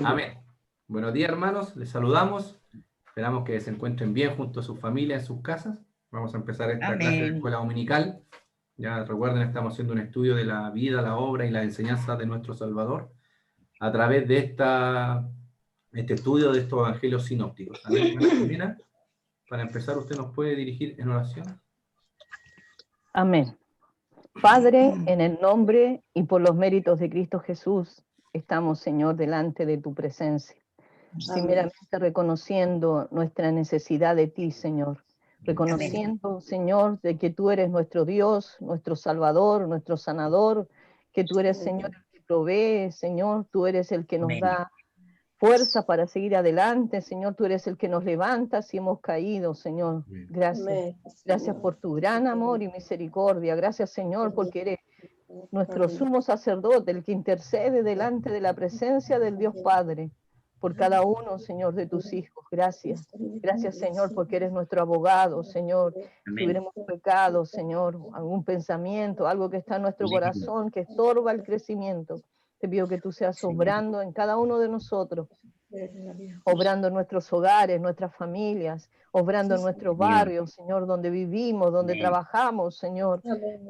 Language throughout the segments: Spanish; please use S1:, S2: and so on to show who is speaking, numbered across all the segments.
S1: Amén. Buenos días, hermanos. Les saludamos. Esperamos que se encuentren bien junto a su familia en sus casas. Vamos a empezar esta clase de escuela dominical. Ya recuerden, estamos haciendo un estudio de la vida, la obra y la enseñanza de nuestro Salvador a través de este estudio de estos evangelios sinópticos. Amén, hermana Jimena. Para empezar, usted nos puede dirigir en oración.
S2: Amén. Padre, en el nombre y por los méritos de Cristo Jesús, estamos, Señor, delante de tu presencia. Primeramente reconociendo nuestra necesidad de ti, Señor. Reconociendo, Señor, de que tú eres nuestro Dios, nuestro Salvador, nuestro sanador, que tú eres, Señor, el que provee, Señor, tú eres el que nos da fuerza para seguir adelante, Señor, tú eres el que nos levanta si hemos caído, Señor. Gracias. Gracias por tu gran amor y misericordia. Gracias, Señor, porque eres nuestro sumo sacerdote, el que intercede delante de la presencia del Dios Padre, por cada uno, Señor, de tus hijos. Gracias. Gracias, Señor, porque eres nuestro abogado, Señor. Si hubiéramos pecado, Señor, algún pensamiento, algo que está en nuestro corazón, que estorba el crecimiento, te pido que tú seas obrando en cada uno de nosotros, obrando en nuestros hogares, nuestras familias, obrando en nuestros barrios, Señor, donde vivimos, donde trabajamos, Señor.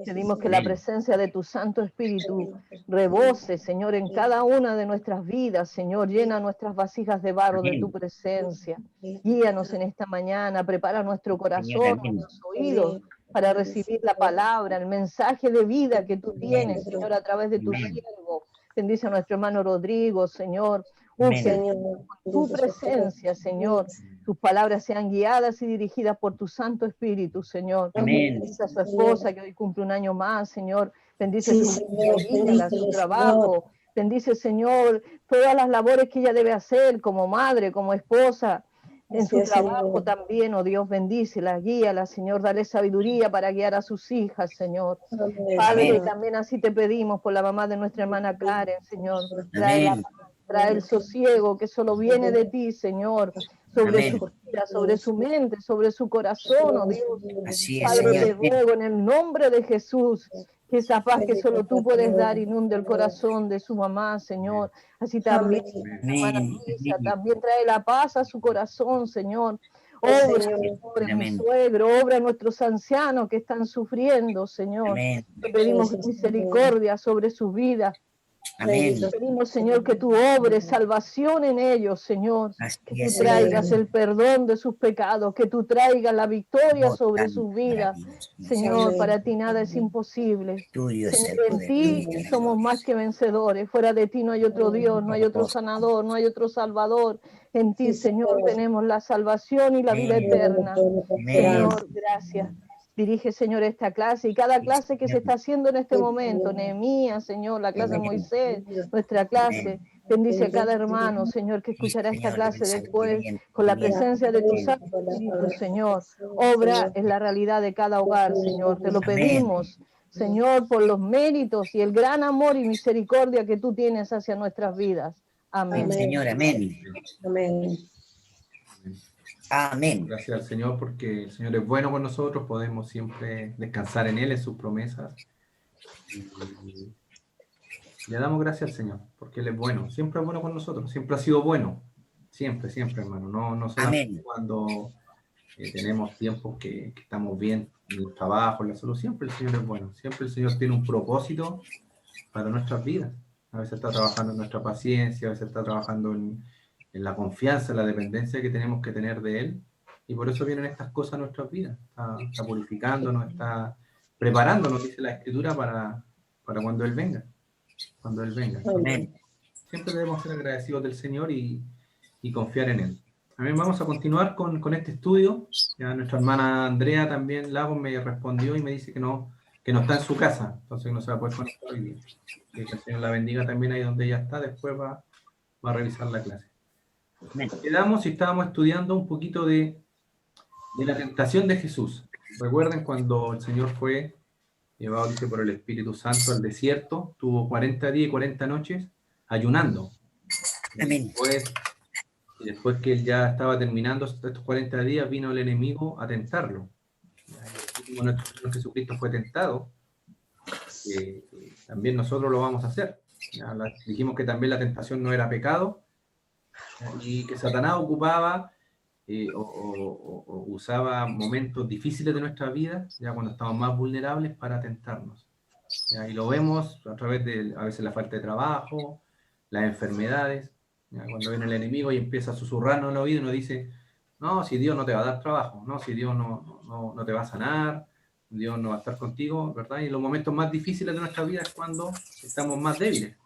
S2: Pedimos que la presencia de tu Santo Espíritu rebose, Señor, en cada una de nuestras vidas, Señor. Llena nuestras vasijas de barro de tu presencia. Guíanos en esta mañana, prepara nuestro corazón, nuestros oídos, para recibir la palabra, el mensaje de vida que tú tienes, Señor, a través de tu siervo. Bendice a nuestro hermano Rodrigo, Señor. Señor, con tu presencia, Señor, tus palabras sean guiadas y dirigidas por tu Santo Espíritu, Señor. Bendice a su esposa que hoy cumple un año más, Señor. Bendice su familia, su trabajo. Bendice, Señor, todas las labores que ella debe hacer como madre, como esposa. En su trabajo también, oh Dios, bendícela, guíala, Señor, dale sabiduría para guiar a sus hijas, Señor. Padre, y también así te pedimos por la mamá de nuestra hermana Karen, Señor. Trae el sosiego que solo viene de ti, Señor, sobre su vida, sobre su mente, sobre su corazón, oh Dios. Padre, te ruego en el nombre de Jesús que esa paz que solo tú puedes dar inunde el corazón de su mamá, Señor. Así también, hermana Luisa, también trae la paz a su corazón, Señor. Obra, Señor, en mi suegro, obra en nuestros ancianos que están sufriendo, Señor. Te pedimos misericordia sobre sus vidas. Te pedimos, Señor, que tú obres salvación en ellos, Señor. Que tú traigas el perdón de sus pecados, que tú traigas la victoria sobre sus vidas. Señor, para ti nada es imposible. Señor, en ti somos más que vencedores. Fuera de ti no hay otro Dios, no hay otro sanador, no hay otro salvador. En ti, Señor, tenemos la salvación y la vida eterna. Señor, gracias. Dirige, Señor, esta clase y cada clase que se está haciendo en este momento. Nehemías, Señor, la clase de Moisés, nuestra clase. Bendice a cada hermano, Señor, que escuchará esta clase después con la presencia de tu Santo Espíritu, Señor. Obra en la realidad de cada hogar, Señor. Te lo pedimos, Señor, por los méritos y el gran amor y misericordia que tú tienes hacia nuestras vidas. Amén.
S3: Señor, amén.
S4: Amén.
S3: Amén.
S1: Gracias al Señor porque el Señor es bueno con nosotros, podemos siempre descansar en Él, en sus promesas. Y le damos gracias al Señor porque Él es bueno, siempre es bueno con nosotros, siempre ha sido bueno, siempre, siempre, hermano. No solamente cuando tenemos tiempos que estamos bien en el trabajo, en la salud, siempre el Señor es bueno, siempre el Señor tiene un propósito para nuestras vidas. A veces está trabajando en nuestra paciencia, a veces está trabajando en la confianza, en la dependencia que tenemos que tener de Él, y por eso vienen estas cosas a nuestras vidas. Está purificándonos, está preparándonos, dice la Escritura, para cuando Él venga. Cuando Él venga.
S3: Amén.
S1: Siempre debemos ser agradecidos del Señor y confiar en Él. También vamos a continuar con este estudio. Ya nuestra hermana Andrea también, Lagos, me respondió y me dice que no está en su casa, entonces no se va a poder conectar hoy día. Que el Señor la bendiga también ahí donde ella está, después va a revisar la clase. Quedamos y estábamos estudiando un poquito de la tentación de Jesús. Recuerden cuando el Señor fue llevado, dice, por el Espíritu Santo al desierto, tuvo 40 días y 40 noches ayunando.
S3: Amén.
S1: Y después que él ya estaba terminando estos 40 días, vino el enemigo a tentarlo. Como nuestro Señor Jesucristo fue tentado, también nosotros lo vamos a hacer. Dijimos que también la tentación no era pecado, Y que Satanás ocupaba o usaba momentos difíciles de nuestra vida, ya cuando estamos más vulnerables, para tentarnos. ¿Ya? Y lo vemos a través de a veces la falta de trabajo, las enfermedades, ¿ya? Cuando viene el enemigo y empieza a susurrarnos en el oído y nos dice, no, si Dios no te va a dar trabajo, no, si Dios no te va a sanar, Dios no va a estar contigo, ¿verdad? Y los momentos más difíciles de nuestra vida es cuando estamos más débiles.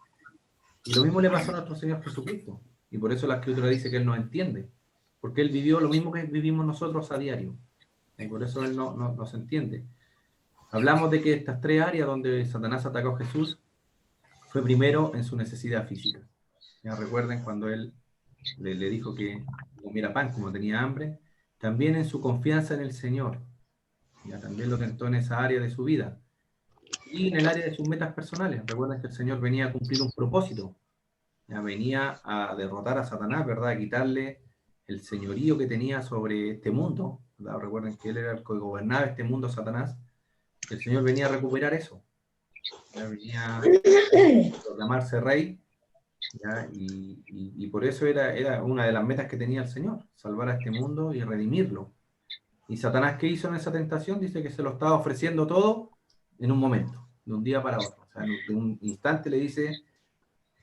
S1: Y lo mismo le pasó a nuestro Señor Jesucristo. Y por eso la Escritura dice que Él nos entiende. Porque Él vivió lo mismo que vivimos nosotros a diario. Y por eso Él nos entiende. Hablamos de que estas tres áreas donde Satanás atacó a Jesús fue primero en su necesidad física. Ya recuerden cuando Él le dijo que comiera pan como tenía hambre. También en su confianza en el Señor. Ya también lo tentó en esa área de su vida. Y en el área de sus metas personales. Recuerden que el Señor venía a cumplir un propósito. Ya venía a derrotar a Satanás, ¿verdad? A quitarle el señorío que tenía sobre este mundo, ¿verdad? Recuerden que él era el que gobernaba este mundo, Satanás. El Señor venía a recuperar eso. Ya venía a proclamarse rey, ¿ya? Y por eso era una de las metas que tenía el Señor, salvar a este mundo y redimirlo. ¿Y Satanás qué hizo en esa tentación? Dice que se lo estaba ofreciendo todo en un momento, de un día para otro. O sea, de un instante le dice,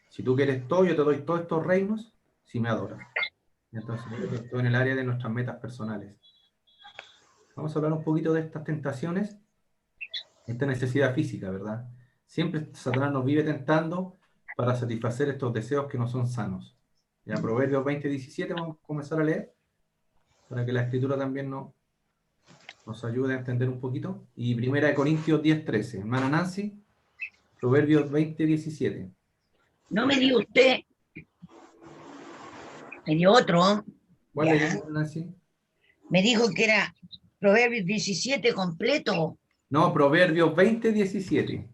S1: si tú quieres todo, yo te doy todos estos reinos si me adoras. Entonces, esto en el área de nuestras metas personales. Vamos a hablar un poquito de estas tentaciones, esta necesidad física, ¿verdad? Siempre Satanás nos vive tentando para satisfacer estos deseos que no son sanos. Ya Proverbios 20:17 vamos a comenzar a leer, para que la escritura también nos ayude a entender un poquito. Y 1 Corintios 10:13. Hermana Nancy, Proverbios 20:17.
S3: No me dio usted, me dio otro.
S1: ¿Cuál
S3: Ya.
S1: leemos, Nancy?
S3: Me dijo que era Proverbios 17 completo.
S1: No, Proverbios 20:17.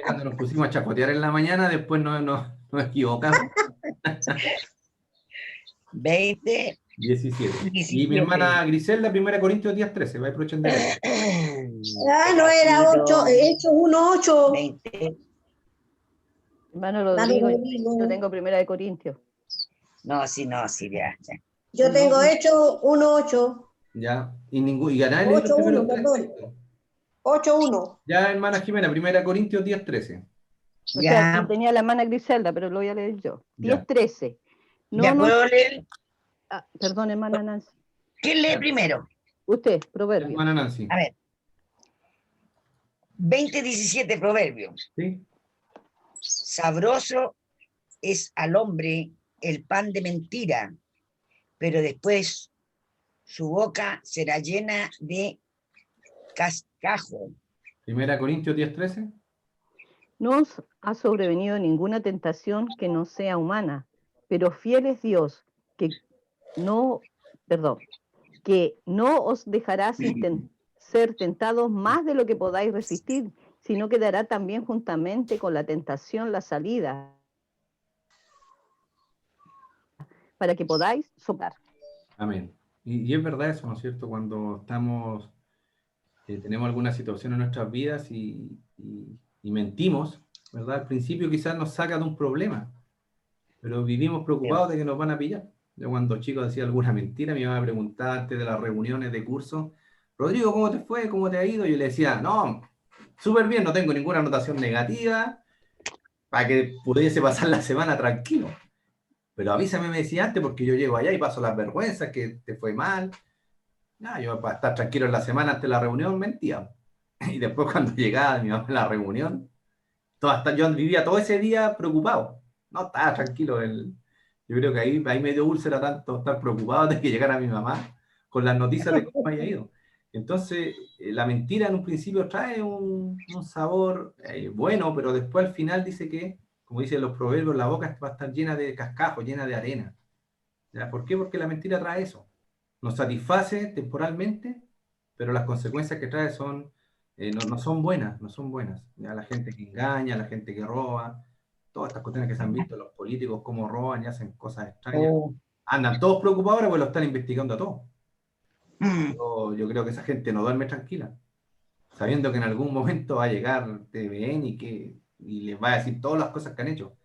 S1: Cuando nos pusimos a chacotear en la mañana, después nos equivocamos.
S3: 20,
S1: 17.
S3: 17.
S1: Y mi hermana Griselda, 1 Corintios 10:13. Va a aprovechen de leer.
S4: Ah, no era 8, Hechos 1:8.
S3: 20.
S2: Hermano
S4: Hermano
S2: Rodrigo,
S4: Rodrigo.
S2: yo tengo Primera de Corintios.
S3: No, sí, ya.
S4: Yo tengo Hechos 1:8.
S1: Ya. Y ganar los
S4: 8:1,
S1: primeros tres
S4: perdón.
S1: textos.
S4: 8:1.
S1: Ya, hermana Jimena, 1 Corintios 10:13.
S2: O sea,
S3: Ya.
S2: yo tenía la hermana Griselda, pero lo voy a leer yo.
S1: Ya.
S2: 10:13.
S3: ¿Ya
S2: No,
S3: puedo leer?
S2: perdón, hermana Nancy.
S3: ¿Quién lee primero?
S2: Usted, Proverbio.
S1: Hermana Nancy.
S3: A ver. 20:17 Proverbios.
S1: ¿Sí?
S3: Sabroso es al hombre el pan de mentira, pero después su boca será llena de cascajo.
S1: 1 Corintios 10:13.
S2: No os ha sobrevenido ninguna tentación que no sea humana, pero fiel es Dios, que no os dejará ser tentados más de lo que podáis resistir, sino que dará también juntamente con la tentación la salida, para que podáis soplar.
S1: Amén. Y es verdad eso, ¿no es cierto? Cuando estamos, tenemos alguna situación en nuestras vidas y mentimos, ¿verdad? Al principio quizás nos saca de un problema, pero vivimos preocupados de que nos van a pillar. Yo cuando chico decía alguna mentira, mi mamá me preguntaba antes de las reuniones de curso, Rodrigo, ¿cómo te fue? ¿Cómo te ha ido? Y yo le decía, no, súper bien, no tengo ninguna anotación negativa, para que pudiese pasar la semana tranquilo. Pero avísame, me decía antes, porque yo llego allá y paso las vergüenzas, que te fue mal. No, yo para estar tranquilo en la semana antes de la reunión mentía. Y después cuando llegaba mi mamá a la reunión, yo vivía todo ese día preocupado. No estaba tranquilo. Yo creo que ahí me dio úlcera tanto estar preocupado de que llegara mi mamá con las noticias de cómo me había ido. Entonces, la mentira en un principio trae un sabor bueno, pero después al final dice que, como dicen los proverbios, la boca va a estar llena de cascajos, llena de arena. ¿Ya? ¿Por qué? Porque la mentira trae eso. Nos satisface temporalmente, pero las consecuencias que trae no son buenas, no son buenas. ¿Ya? La gente que engaña, la gente que roba, todas estas cuestiones que se han visto, los políticos cómo roban y hacen cosas extrañas. Andan todos preocupados ahora porque lo están investigando a todos. Yo creo que esa gente no duerme tranquila, sabiendo que en algún momento va a llegar TVN y les va a decir todas las cosas que han hecho.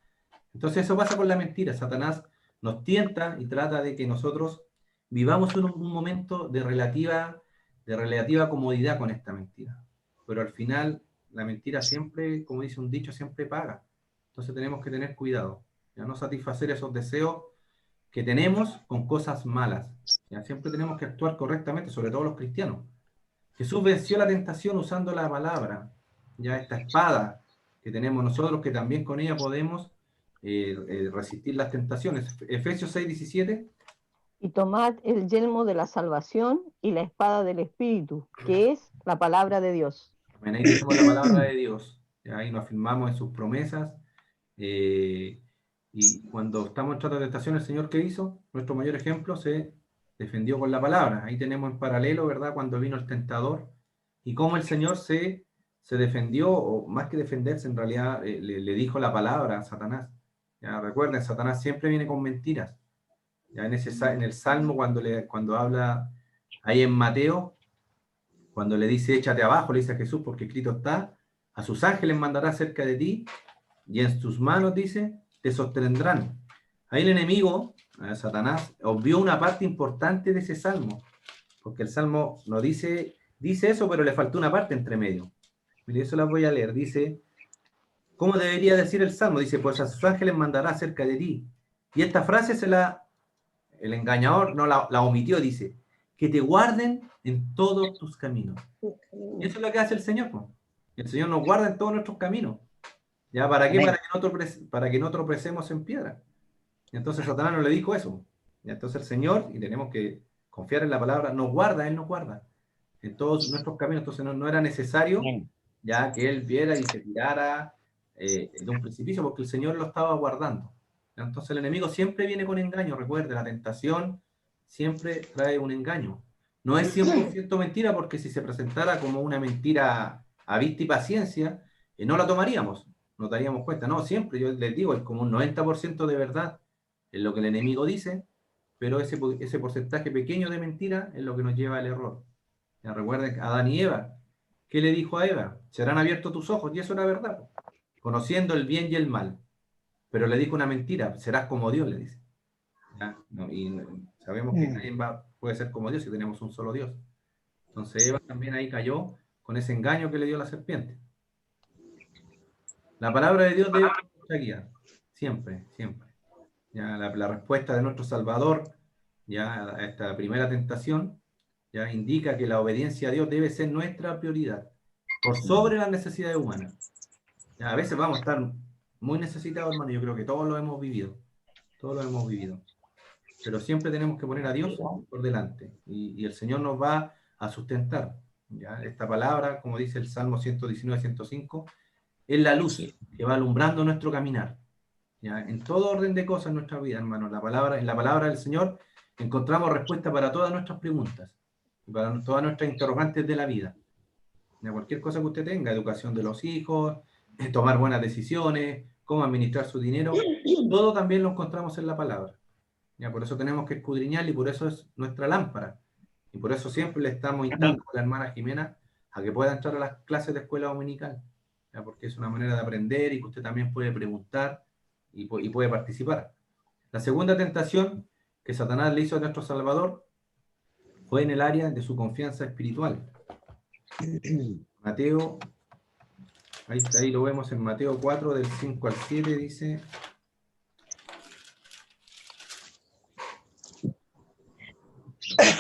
S1: Entonces eso pasa con la mentira. Satanás nos tienta y trata de que nosotros vivamos un momento de relativa comodidad con esta mentira. Pero al final, la mentira siempre, como dice un dicho, siempre paga. Entonces tenemos que tener cuidado, ya no satisfacer esos deseos que tenemos con cosas malas. Ya siempre tenemos que actuar correctamente, sobre todo los cristianos. Jesús venció la tentación usando la palabra, ya esta espada que tenemos nosotros, que también con ella podemos resistir las tentaciones. Efesios 6:17.
S2: Y tomad el yelmo de la salvación y la espada del Espíritu, que es la palabra de Dios.
S1: Bueno, ahí tenemos la palabra de Dios, ya ahí nos afirmamos en sus promesas, y cuando estamos en trato de tentación, el Señor, ¿qué hizo? Nuestro mayor ejemplo, se defendió con la palabra. Ahí tenemos en paralelo, ¿verdad?, cuando vino el tentador y cómo el Señor se defendió, o más que defenderse, en realidad le dijo la palabra a Satanás. Ya recuerden, Satanás siempre viene con mentiras. Ya en el Salmo, cuando habla ahí en Mateo, cuando le dice échate abajo, le dice a Jesús, porque escrito está, a sus ángeles mandará cerca de ti, y en tus manos, dice, te sostendrán. Ahí el enemigo, Satanás, obvió una parte importante de ese salmo, porque el salmo no dice eso, pero le faltó una parte entre medio. Mire, eso la voy a leer. Dice, ¿cómo debería decir el salmo? Dice, pues a sus ángeles mandará cerca de ti. Y esta frase el engañador no la omitió, dice, que te guarden en todos tus caminos. Y eso es lo que hace el Señor, pues. El Señor nos guarda en todos nuestros caminos. ¿Ya? ¿Para qué? Para que no tropecemos en piedra. Y entonces Satanás no le dijo eso. Y entonces el Señor, y tenemos que confiar en la palabra, nos guarda, Él nos guarda en todos nuestros caminos. Entonces no era necesario ya que Él viera y se tirara de un precipicio, porque el Señor lo estaba guardando. Entonces el enemigo siempre viene con engaño. Recuerde, la tentación siempre trae un engaño. No es 100% mentira, porque si se presentara como una mentira a vista y paciencia, no la tomaríamos, nos daríamos cuenta. No, siempre, yo les digo, es como un 90% de verdad en lo que el enemigo dice, pero ese porcentaje pequeño de mentira es lo que nos lleva al error. Ya recuerden, Adán y Eva, ¿qué le dijo a Eva? Serán abiertos tus ojos, y eso era verdad, conociendo el bien y el mal. Pero le dijo una mentira, serás como Dios, le dice. ¿Ya? No, y sabemos que nadie puede ser como Dios si tenemos un solo Dios. Entonces Eva también ahí cayó con ese engaño que le dio la serpiente. La palabra de Dios debe ser nuestra guía, siempre, siempre. Ya la respuesta de nuestro Salvador, ya a esta primera tentación, ya indica que la obediencia a Dios debe ser nuestra prioridad, por sobre las necesidades humanas. Ya, a veces vamos a estar muy necesitados, hermano, yo creo que todos lo hemos vivido, pero siempre tenemos que poner a Dios por delante, y el Señor nos va a sustentar. ¿Ya? Esta palabra, como dice el Salmo 119, 105, es la luz que va alumbrando nuestro caminar. ¿Ya? En todo orden de cosas en nuestra vida, hermano, en la palabra del Señor encontramos respuesta para todas nuestras preguntas, para todas nuestras interrogantes de la vida. ¿Ya? Cualquier cosa que usted tenga, educación de los hijos, tomar buenas decisiones, cómo administrar su dinero, todo también lo encontramos en la palabra. ¿Ya? Por eso tenemos que escudriñar, y por eso es nuestra lámpara. Y por eso siempre le estamos instando a la hermana Jimena a que pueda entrar a las clases de escuela dominical. ¿Ya? Porque es una manera de aprender, y que usted también puede preguntar y puede participar. La segunda tentación que Satanás le hizo a nuestro Salvador fue en el área de su confianza espiritual. Mateo, ahí lo vemos en Mateo 4, del 5 al 7, dice...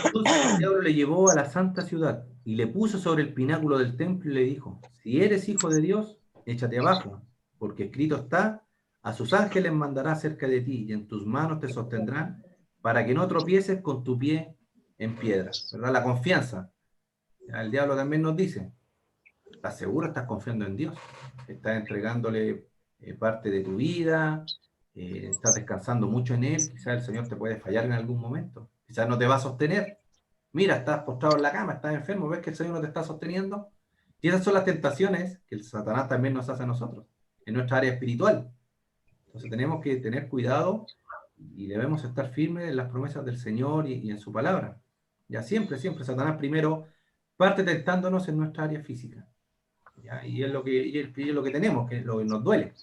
S1: Entonces el diablo le llevó a la santa ciudad y le puso sobre el pináculo del templo y le dijo, si eres hijo de Dios, échate abajo, porque escrito está, a sus ángeles mandará cerca de ti y en tus manos te sostendrán para que no tropieces con tu pie en piedra. ¿Verdad? La confianza. El diablo también nos dice, ¿estás seguro? ¿Estás confiando en Dios? ¿Estás entregándole parte de tu vida? ¿Estás descansando mucho en Él? Quizás el Señor te puede fallar en algún momento. Quizás no te va a sostener. Mira, estás postrado en la cama, estás enfermo, ¿ves que el Señor no te está sosteniendo? Y esas son las tentaciones que el Satanás también nos hace a nosotros, en nuestra área espiritual. Entonces tenemos que tener cuidado y debemos estar firmes en las promesas del Señor y en su palabra. Ya siempre, siempre, Satanás primero parte tentándonos en nuestra área física. ¿Ya? Y es lo que tenemos, que es lo que nos duele.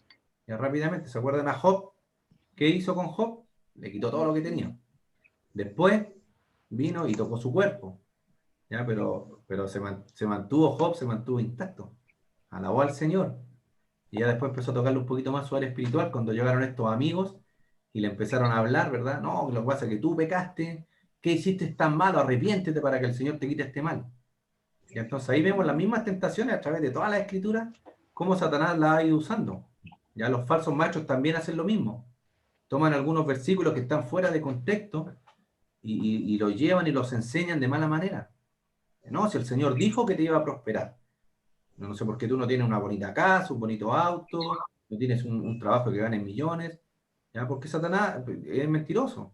S1: Ya rápidamente, ¿se acuerdan a Job? ¿Qué hizo con Job? Le quitó todo lo que tenía. Después vino y tocó su cuerpo. ¿Ya? Pero se mantuvo Job, se mantuvo intacto. Alabó al Señor. Y ya después empezó a tocarle un poquito más su área espiritual cuando llegaron estos amigos y le empezaron a hablar, ¿verdad? No, lo que pasa es que tú pecaste, ¿qué hiciste tan malo? Arrepiéntete para que el Señor te quite este mal. Y entonces ahí vemos las mismas tentaciones a través de todas las escrituras, cómo Satanás las ha ido usando. Ya los falsos maestros también hacen lo mismo. Toman algunos versículos que están fuera de contexto y los llevan y los enseñan de mala manera. No, si el Señor dijo que te iba a prosperar. No sé por qué tú no tienes una bonita casa, un bonito auto, no tienes un trabajo que gane millones, ¿ya? Porque Satanás es mentiroso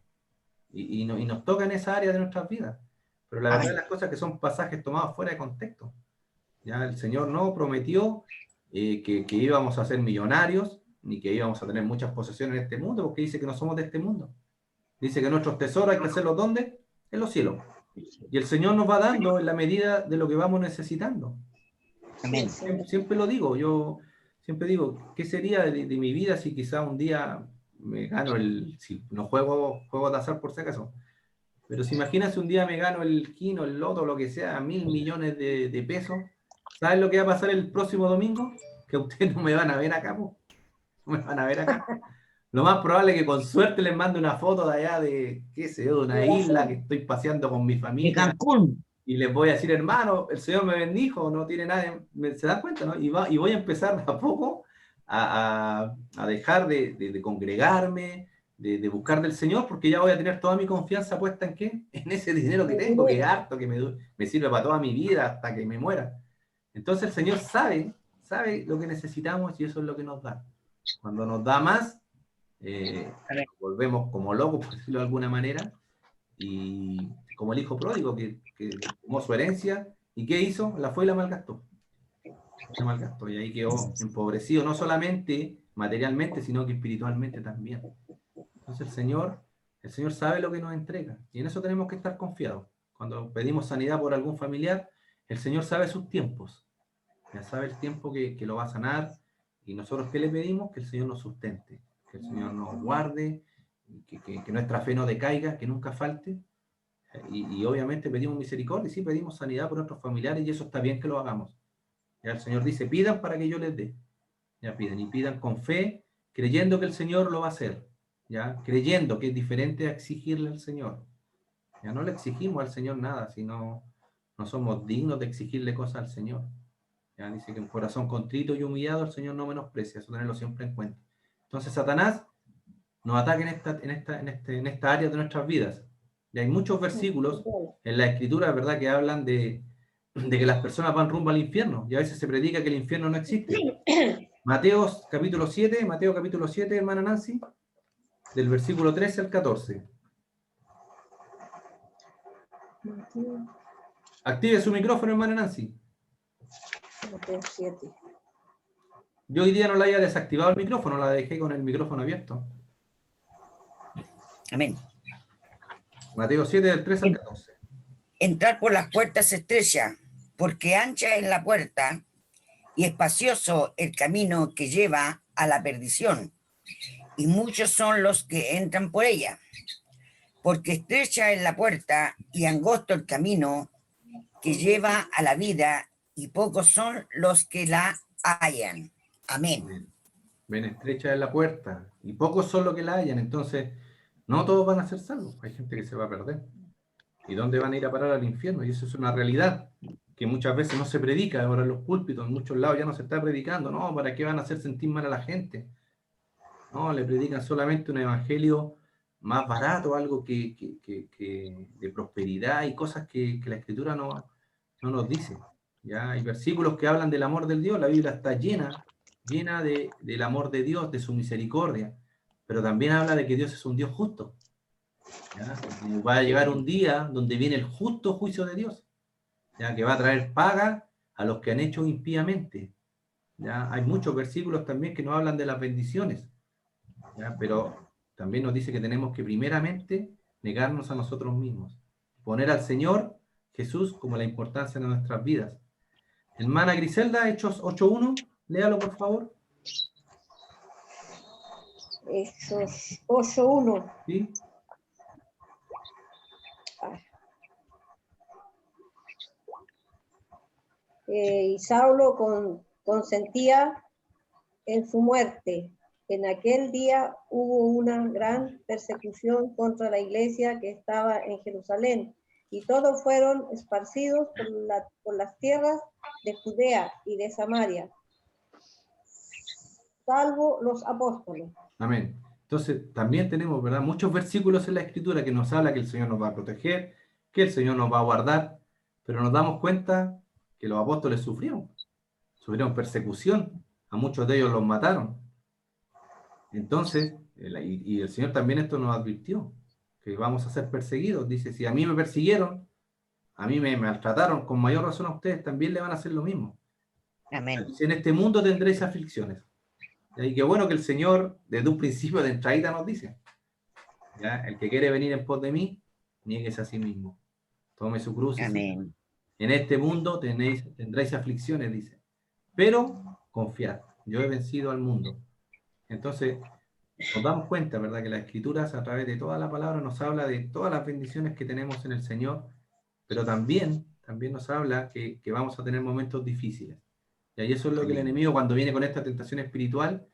S1: y nos toca en esa área de nuestras vidas. Pero la verdad
S3: Amén.
S1: de las cosas es que son pasajes tomados fuera de contexto. ¿Ya? El Señor no prometió que íbamos a ser millonarios, ni que íbamos a tener muchas posesiones en este mundo, porque dice que no somos de este mundo. Dice que nuestros tesoros hay que hacerlos ¿dónde? En los cielos. Y el Señor nos va dando en la medida de lo que vamos necesitando.
S3: Amén.
S1: Siempre lo digo, yo siempre digo, ¿qué sería de mi vida si quizá un día me gano si no juego de azar por si acaso, pero si imaginas un día me gano el Kino, el Loto, lo que sea, 1.000 millones de pesos, ¿sabes lo que va a pasar el próximo domingo? Que ustedes no me van a ver acá, po. No me van a ver acá. Lo más probable es que con suerte les mande una foto de allá de, qué sé yo, de una isla que estoy paseando con mi
S3: De
S1: familia.
S3: Cancún.
S1: Y les voy a decir, hermano, el Señor me bendijo, no tiene nada, ¿se dan cuenta? ¿No? Y voy a empezar de a poco a dejar de congregarme, de buscar del Señor, porque ya voy a tener toda mi confianza puesta en ¿qué? En ese dinero que tengo, que es harto, que me sirve para toda mi vida hasta que me muera. Entonces el Señor sabe lo que necesitamos y eso es lo que nos da. Cuando nos da más, volvemos como locos, por decirlo de alguna manera, y como el hijo pródigo que tomó su herencia y ¿qué hizo? La fue y la malgastó. Y ahí quedó empobrecido, no solamente materialmente, sino que espiritualmente también. Entonces el Señor sabe lo que nos entrega y en eso tenemos que estar confiados. Cuando pedimos sanidad por algún familiar, el Señor sabe sus tiempos. Ya sabe el tiempo que lo va a sanar y nosotros ¿qué le pedimos? Que el Señor nos sustente, que el Señor nos guarde, que nuestra fe no decaiga, que nunca falte. Y obviamente pedimos misericordia y sí pedimos sanidad por nuestros familiares y eso está bien que lo hagamos. Ya el Señor dice, pidan para que yo les dé. Ya piden y pidan con fe, creyendo que el Señor lo va a hacer. Ya creyendo que es diferente a exigirle al Señor. Ya no le exigimos al Señor nada, sino no somos dignos de exigirle cosas al Señor. Ya dice que un corazón contrito y humillado el Señor no menosprecia, eso tenerlo siempre en cuenta. Entonces Satanás nos ataca en esta área de nuestras vidas. Y hay muchos versículos en la Escritura, ¿verdad?, que hablan de que las personas van rumbo al infierno, y a veces se predica que el infierno no existe. Mateo capítulo 7, hermana Nancy, del versículo 13 al 14. Active su micrófono, hermana Nancy.
S4: Mateo 7.
S1: Yo hoy día no la haya desactivado el micrófono, la dejé con el micrófono abierto.
S3: Amén.
S1: Mateo 7, del 13 al 14.
S3: Entrar por las puertas estrechas, porque ancha es la puerta y espacioso el camino que lleva a la perdición, y muchos son los que entran por ella. Porque estrecha es la puerta y angosto el camino que lleva a la vida, y pocos son los que la hallan. Amén.
S1: Ven, estrecha es la puerta, y pocos son los que la hallan, entonces no todos van a ser salvos, hay gente que se va a perder. ¿Y dónde van a ir a parar al infierno? Y eso es una realidad que muchas veces no se predica. Ahora en los púlpitos, en muchos lados ya no se está predicando. No, ¿para qué van a hacer sentir mal a la gente? No, le predican solamente un evangelio más barato, algo que de prosperidad y cosas que la Escritura no nos dice. Ya hay versículos que hablan del amor del Dios. La Biblia está llena del amor de Dios, de su misericordia. Pero también habla de que Dios es un Dios justo. ¿Ya? Va a llegar un día donde viene el justo juicio de Dios, ¿ya? Que va a traer paga a los que han hecho impíamente. ¿Ya? Hay muchos versículos también que nos hablan de las bendiciones, ¿ya? Pero también nos dice que tenemos que primeramente negarnos a nosotros mismos, poner al Señor Jesús como la importancia de nuestras vidas. Hermana Griselda, Hechos 8.1, léalo por favor.
S4: Hechos 8:1.
S1: ¿Sí?
S4: Y Saulo consentía en su muerte. En aquel día hubo una gran persecución contra la iglesia que estaba en Jerusalén, y todos fueron esparcidos por las tierras de Judea y de Samaria, salvo los apóstoles.
S1: Amén. Entonces, también tenemos, ¿verdad?, muchos versículos en la Escritura que nos habla que el Señor nos va a proteger, que el Señor nos va a guardar, pero nos damos cuenta que los apóstoles sufrieron persecución, a muchos de ellos los mataron. Entonces, y el Señor también esto nos advirtió, que vamos a ser perseguidos. Dice, si a mí me persiguieron, a mí me maltrataron, con mayor razón a ustedes también le van a hacer lo mismo.
S3: Amén.
S1: Dice, en este mundo tendréis aflicciones. Y qué bueno que el Señor, desde un principio de entradita, nos dice, ¿ya? El que quiere venir en pos de mí, niéguese a sí mismo. Tome su cruz.
S3: Amén.
S1: En este mundo tendréis aflicciones, dice. Pero confiad, yo he vencido al mundo. Entonces, nos damos cuenta, ¿verdad?, que las Escrituras, a través de toda la palabra, nos habla de todas las bendiciones que tenemos en el Señor, pero también nos habla que vamos a tener momentos difíciles. Y eso es lo que el enemigo, cuando viene con esta tentación espiritual,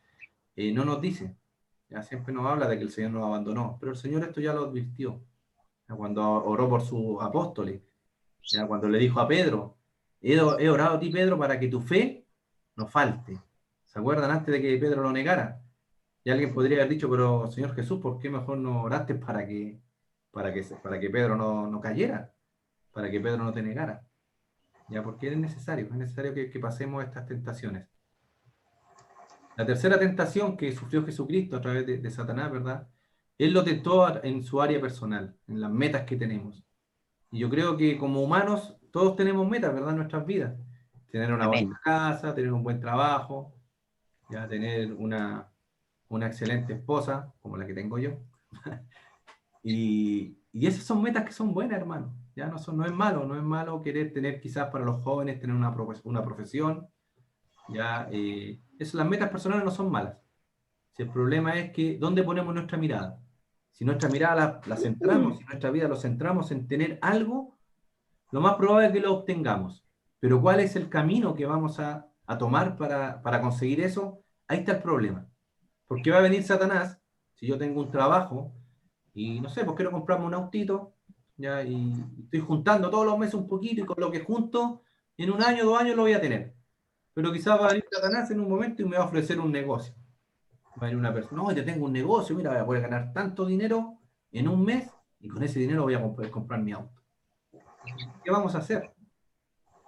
S1: no nos dice. Ya siempre nos habla de que el Señor nos abandonó, pero el Señor esto ya lo advirtió. Ya cuando oró por sus apóstoles, ya cuando le dijo a Pedro, he orado a ti, Pedro, para que tu fe no falte. ¿Se acuerdan antes de que Pedro lo negara? Y alguien podría haber dicho, pero Señor Jesús, ¿por qué mejor no oraste para que Pedro no cayera? Para que Pedro no te negara. Ya, porque es necesario que pasemos estas tentaciones. La tercera tentación que sufrió Jesucristo a través de Satanás, ¿verdad? Él lo tentó en su área personal, en las metas que tenemos. Y yo creo que como humanos todos tenemos metas, ¿verdad?, en nuestras vidas. Tener una
S3: Amén.
S1: buena casa, tener un buen trabajo, ya tener una excelente esposa, como la que tengo yo. y esas son metas que son buenas, hermano. Ya no es malo querer tener, quizás para los jóvenes, tener una profesión. Ya, las metas personales no son malas. Si el problema es que, ¿dónde ponemos nuestra mirada? Si nuestra mirada la centramos, si nuestra vida lo centramos en tener algo, lo más probable es que lo obtengamos. Pero ¿cuál es el camino que vamos a tomar para conseguir eso? Ahí está el problema. Porque va a venir Satanás, si yo tengo un trabajo, y no sé, pues quiero comprarme un autito, ya, y estoy juntando todos los meses un poquito, y con lo que junto, en 1 año, 2 años lo voy a tener. Pero quizás va a venir Satanás en un momento y me va a ofrecer un negocio. Va a venir una persona, no, yo tengo un negocio, mira, voy a poder ganar tanto dinero en un mes, y con ese dinero voy a poder comprar mi auto. ¿Qué vamos a hacer?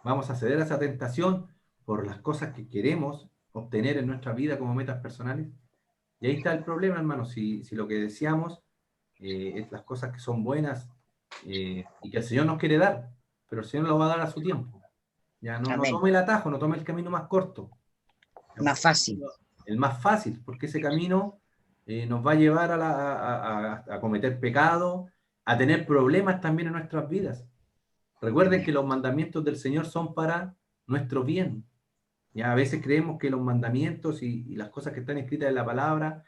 S1: Vamos a ceder a esa tentación por las cosas que queremos obtener en nuestra vida como metas personales. Y ahí está el problema, hermano. Si lo que deseamos es las cosas que son buenas y que el Señor nos quiere dar, pero el Señor lo va a dar a su tiempo. Ya no tome el atajo, no tome el camino más corto.
S3: Más fácil.
S1: El más fácil, porque ese camino nos va a llevar a cometer pecado, a tener problemas también en nuestras vidas. Recuerden que los mandamientos del Señor son para nuestro bien. Ya a veces creemos que los mandamientos y las cosas que están escritas en la palabra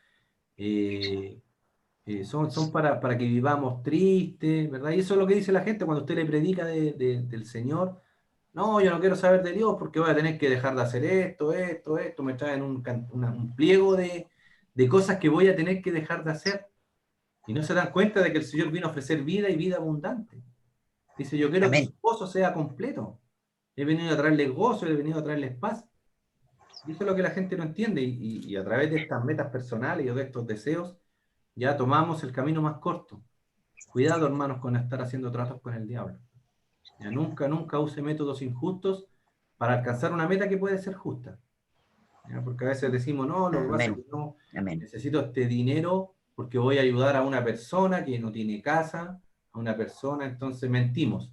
S1: son para que vivamos tristes, ¿verdad? Y eso es lo que dice la gente cuando usted le predica del Señor. No, yo no quiero saber de Dios porque voy a tener que dejar de hacer esto. Me traen un pliego de cosas que voy a tener que dejar de hacer. Y no se dan cuenta de que el Señor vino a ofrecer vida y vida abundante. Dice, yo quiero que su gozo sea completo. He venido a traerles gozo, he venido a traerles paz. Y eso es lo que la gente no entiende. Y a través de estas metas personales o de estos deseos, ya tomamos el camino más corto. Cuidado, hermanos, con estar haciendo tratos con el diablo. Ya nunca use métodos injustos para alcanzar una meta que puede ser justa. ¿Ya? Porque a veces decimos, no, lo que pasa es que no, necesito este dinero porque voy a ayudar a una persona que no tiene casa, a una persona, entonces mentimos.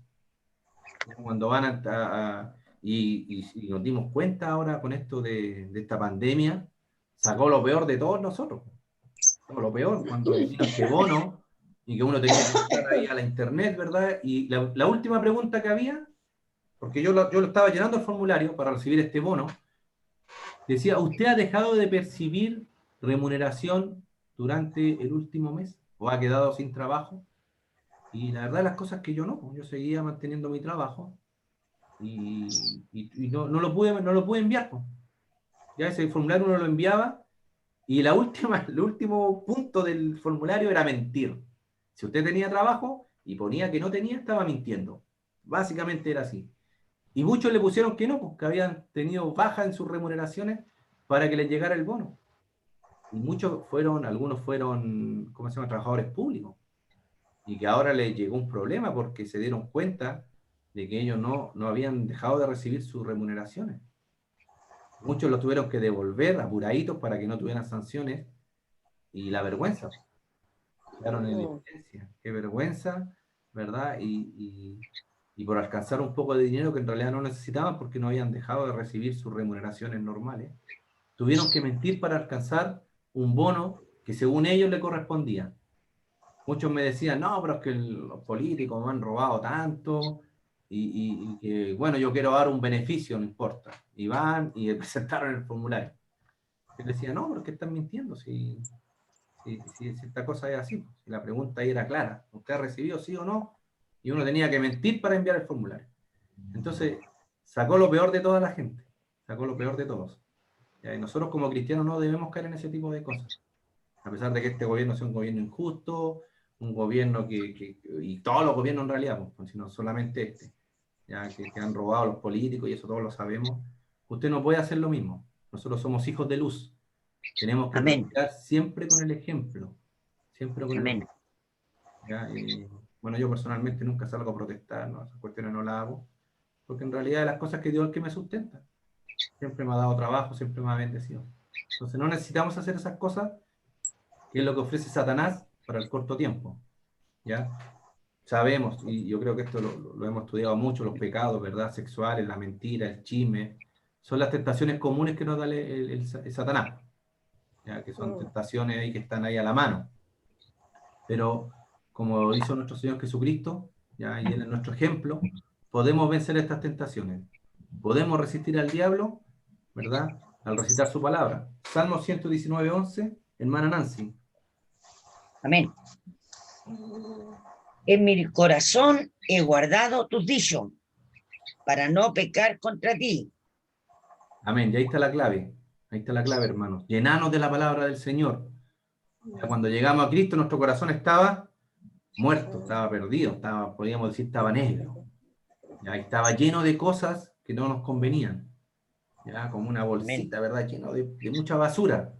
S1: Cuando van y nos dimos cuenta ahora con esto de esta pandemia, sacó lo peor de todos nosotros. Lo peor, cuando vino este bono y que uno tenía que entrar ahí a la internet, ¿verdad? Y la última pregunta que había, porque yo lo estaba llenando el formulario para recibir este bono, decía, ¿usted ha dejado de percibir remuneración durante el último mes o ha quedado sin trabajo. Y la verdad las cosas que yo no, yo seguía manteniendo mi trabajo y no lo pude enviar. Pues. Ya ese formulario uno lo enviaba y el último punto del formulario era mentir. Si usted tenía trabajo y ponía que no tenía, estaba mintiendo. Básicamente era así. Y muchos le pusieron que no, pues, que habían tenido baja en sus remuneraciones para que les llegara el bono. Y algunos fueron, ¿cómo se llama?, trabajadores públicos. Y que ahora les llegó un problema porque se dieron cuenta de que ellos no habían dejado de recibir sus remuneraciones. Muchos lo tuvieron que devolver apuraditos para que no tuvieran sanciones. Y la vergüenza. Quedaron en evidencia. Qué vergüenza, ¿verdad? Y por alcanzar un poco de dinero que en realidad no necesitaban porque no habían dejado de recibir sus remuneraciones normales. Tuvieron que mentir para alcanzar un bono que según ellos le correspondía. Muchos me decían, no, pero es que los políticos me han robado tanto y que, bueno, yo quiero dar un beneficio, no importa. Y van y presentaron el formulario. Yo decía, no, pero es que están mintiendo, si esta cosa es así. Si la pregunta ahí era clara, ¿usted ha recibido sí o no? Y uno tenía que mentir para enviar el formulario. Entonces, sacó lo peor de toda la gente, sacó lo peor de todos. Y nosotros como cristianos no debemos caer en ese tipo de cosas. A pesar de que este gobierno sea un gobierno injusto, un gobierno y todos los gobiernos en realidad, pues, sino solamente este, ya que han robado a los políticos y eso todos lo sabemos, usted no puede hacer lo mismo. Nosotros somos hijos de luz. Tenemos que predicar siempre con el ejemplo. Siempre con el ejemplo. ¿Ya? Bueno, yo personalmente nunca salgo a protestar, ¿no? Esas cuestiones no las hago, porque en realidad las cosas que Dios es el que me sustenta. Siempre me ha dado trabajo, siempre me ha bendecido. Entonces no necesitamos hacer esas cosas, que es lo que ofrece Satanás para el corto tiempo. ¿Ya? Sabemos, y yo creo que esto lo hemos estudiado mucho, los pecados, ¿verdad? Sexuales, la mentira, el chisme, son las tentaciones comunes que nos da el Satanás. ¿Ya? Que son tentaciones ahí que están ahí a la mano. Pero como hizo nuestro Señor Jesucristo, ¿ya? Y Él es nuestro ejemplo, podemos vencer estas tentaciones. Podemos resistir al diablo, ¿verdad? Al recitar su palabra. Salmo 119:11, hermana Nancy.
S3: Amén. En mi corazón he guardado tus dichos para no pecar contra ti.
S1: Amén, y ahí está la clave. Ahí está la clave, hermanos. Llenanos de la palabra del Señor. Ya cuando llegamos a Cristo, nuestro corazón estaba muerto, estaba perdido, podríamos decir, estaba negro. Ya estaba lleno de cosas que no nos convenían. Ya como una bolsita, ¿verdad? Lleno de mucha basura.